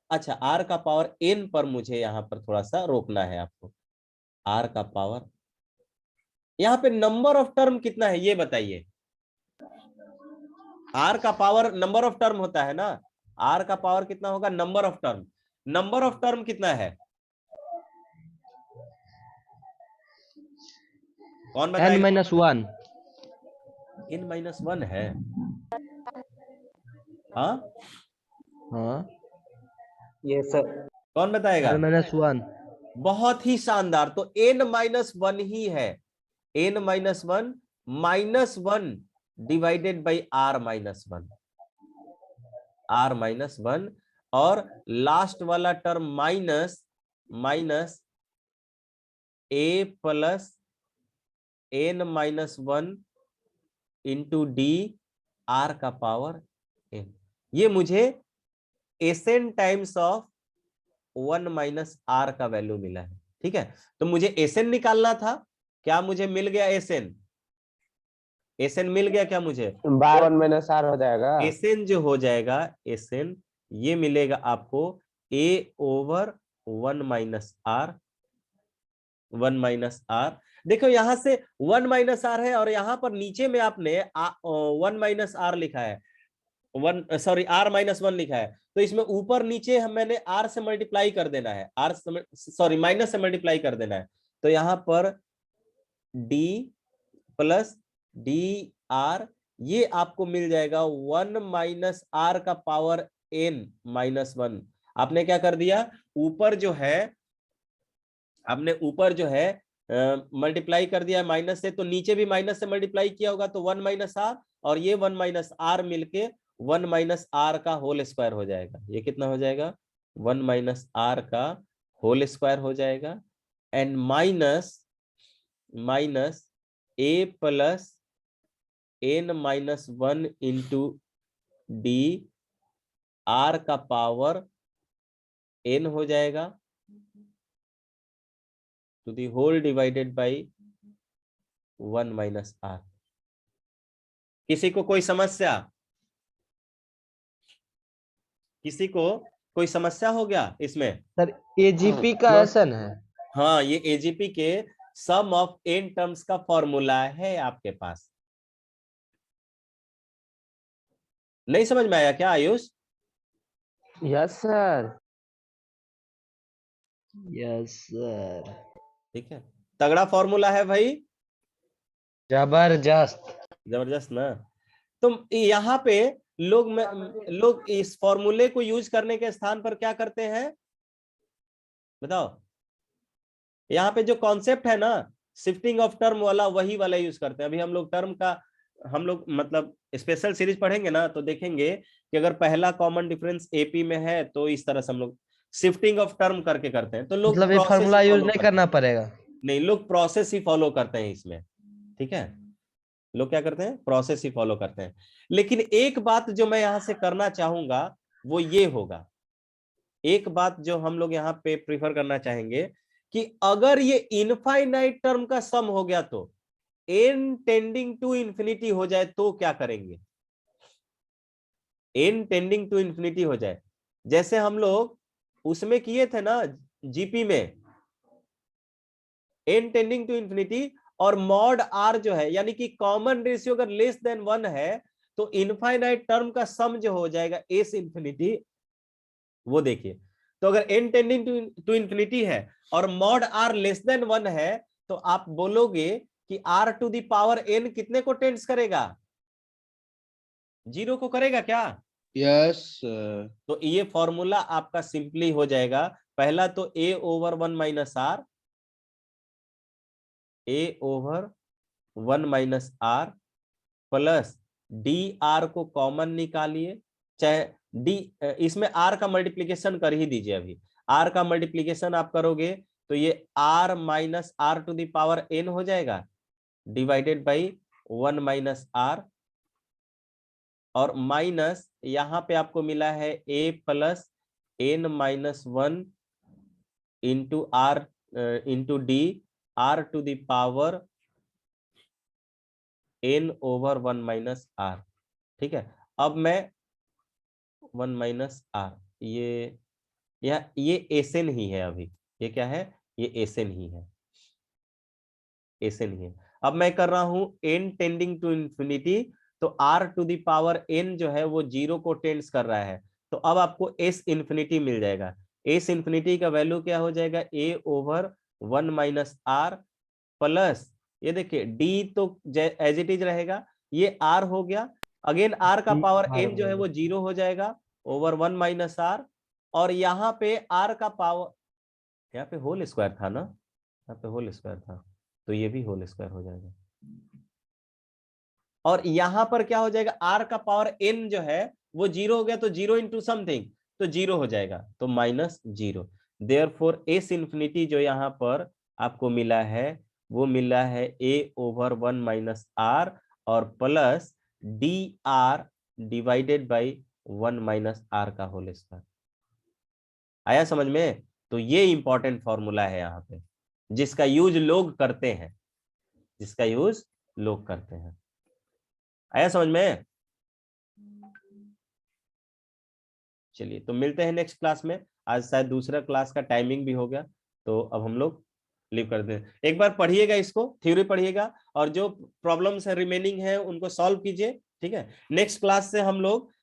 अच्छा, r का पावर n पर मुझे यहां पर थोड़ा सा रोकना है आपको। r का पावर, यहां पे नंबर ऑफ टर्म कितना है ये बताइए। r का पावर नंबर ऑफ टर्म होता है ना, r का पावर कितना होगा? Number of term. Number of term कितना है? कौन बताएगा? n-1। n-1 है? हाँ हाँ यस सर। कौन बताएगा? n-1। बहुत ही शानदार। तो n-1 ही है, n-1 -1 divided by r-1, r-1, और लास्ट वाला term minus a plus n-1 into D r का पावर n। ये मुझे Sn times of 1 minus r का वैल्यू मिला है। ठीक है, तो मुझे Sn निकालना था, क्या मुझे मिल गया Sn? Sn मिल गया क्या मुझे? 1 - r हो जाएगा। Sn जो हो जाएगा, Sn ये मिलेगा आपको a over 1 minus r, 1 minus r। देखो यहां से 1 माइनस r है और यहां पर नीचे में आपने 1 माइनस r लिखा है, r-1 लिखा है। तो इसमें ऊपर नीचे मैंने r से मल्टीप्लाई कर देना है, माइनस से मल्टीप्लाई कर देना है। तो यहां पर d प्लस डी आर, ये आपको मिल जाएगा 1 माइनस r का पावर n-1। आपने क्या कर दिया, ऊपर जो है आपने ऊपर जो है मल्टीप्लाई कर दिया माइनस से, तो नीचे भी माइनस से मल्टीप्लाई किया होगा, तो 1 माइनस r और ये 1 माइनस r मिलके 1 माइनस r का होल स्क्वायर हो जाएगा। ये कितना हो जाएगा, 1 माइनस r का होल स्क्वायर हो जाएगा, and minus a plus n-1 into D r का पावर n हो जाएगा, to the whole divided by 1 minus r। किसी को कोई समस्या, किसी को कोई समस्या हो गया इसमें? सर एजीपी का एसन है। हाँ, ये एजीपी के सम ऑफ n टर्म्स का फॉर्मूला है आपके पास। नहीं समझ में आया क्या Ayush? Yes sir. Yes sir. ठीक है, तगड़ा फॉर्मूला है भाई, जबरदस्त। जबरदस्त ना। तो यहाँ पे लोग इस फॉर्मूले को यूज करने के स्थान पर क्या करते हैं बताओ? यहाँ पे जो कॉन्सेप्ट है ना शिफ्टिंग ऑफ टर्म वाला, वही वाला यूज करते हैं। अभी हम लोग टर्म का मतलब स्पेशल सीरीज पढ़ेंगे ना, तो देखेंगे कि अगर पहला कॉमन डिफरेंस एपी में है तो इस तरह से हम लोग शिफ्टिंग ऑफ टर्म करके करते हैं। तो लोग मतलब ये process फार्मूला ही यूज follow नहीं करते करना हैं। पड़ेगा। नहीं, लोग प्रोसेस ही फॉलो करते हैं इसमें। ठीक है, लोग क्या करते हैं, प्रोसेस ही फॉलो करते हैं। लेकिन एक बात जो मैं यहां से करना चाहूंगा वो ये होगा, एक बात जो हम लोग यहाँ पे प्रीफर करना चाहेंगे कि अगर ये इनफाइनाइट टर्म का सम हो गया तो n टेंडिंग टू इंफिनिटी हो जाए तो क्या करेंगे? n टेंडिंग टू इंफिनिटी हो जाए, जैसे हम लोग उसमें किए थे ना जीपी में, n टेंडिंग टू इंफिनिटी और मॉड r जो है, यानी कि कॉमन रेशियो अगर लेस देन 1 है तो इनफाइनाइट टर्म का सम जो हो जाएगा s इंफिनिटी, वो देखिए। तो अगर n टेंडिंग टू इंफिनिटी है और मॉड r लेस देन 1 है तो आप बोलोगे कि r to the power n कितने को टेंड्स करेगा? 0 को करेगा क्या? यस। तो ये फॉर्मूला आपका सिंपली हो जाएगा, पहला तो a over 1 minus r, a over 1 minus r plus D R को कॉमन निकालिए, चाहे डी इसमें r का मल्टीप्लीकेशन कर ही दीजिए। अभी r का मल्टीप्लीकेशन आप करोगे तो ये r minus r to the power n हो जाएगा डिवाइडेड बाई 1 माइनस r, और माइनस यहां पे आपको मिला है a plus n-1 into r into D r to the power n over 1 minus r। ठीक है, अब मैं 1 माइनस r, ये एसएन ही है। अभी ये क्या है, ये एसएन ही है, एसएन ही है। अब मैं कर रहा हूं n टेंडिंग टू इंफिनिटी, तो r to the power n जो है वो 0 को टेंड्स कर रहा है, तो अब आपको s इंफिनिटी मिल जाएगा। s इंफिनिटी का वैल्यू क्या हो जाएगा, a over 1 minus r plus, ये देखिए d तो एज इट इज रहेगा, ये r हो गया, अगेन r का पावर n जो है वो 0 हो जाएगा ओवर 1 माइनस r, और यहाँ पे r का पावर यहाँ पे होल स्क्वायर था ना, यहाँ पे होल स्क्वायर था, तो ये भी होल स्क्वायर हो जाएगा। और यहाँ पर क्या हो जाएगा, आर का पावर एन जो है वो 0 हो गया, तो 0 इंटू समथिंग तो 0 हो जाएगा, तो -0। देयरफॉर एस इन्फिनिटी जो यहाँ पर आपको मिला है वो मिला है a/1 - r और plus dr divided by 1 - r का होल स्क्वायर। आया समझ में? तो ये इंपॉर्टेंट फॉर्मूला है यहाँ पे, जिसका यूज लोग करते हैं, जिसका यूज लोग करते हैं। आया समझ में? चलिए, तो मिलते हैं नेक्स्ट क्लास में। आज शायद दूसरा क्लास का टाइमिंग भी हो गया, तो अब हम लोग लीव कर दें। एक बार पढ़िएगा, इसको थ्योरी पढ़िएगा और जो प्रॉब्लम्स है रिमेनिंग है उनको सॉल्व कीजिए, ठीक है। नेक्स्ट क्लास से हम लोग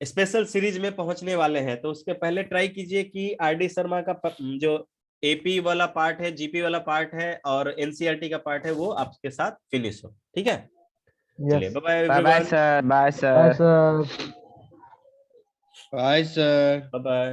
स्पेशल सीरीज में पहुंचने वाले हैं, तो उसके पहले ट्राई कीजिए कि आरडी शर्मा का जो एपी वाला पार्ट है, जीपी वाला पार्ट है और एनसीईआरटी का पार्ट है वो आपके साथ फिनिश हो, ठीक है। चलिए, bye bye bye bye everyone, sir, bye sir. Bye sir. Bye bye.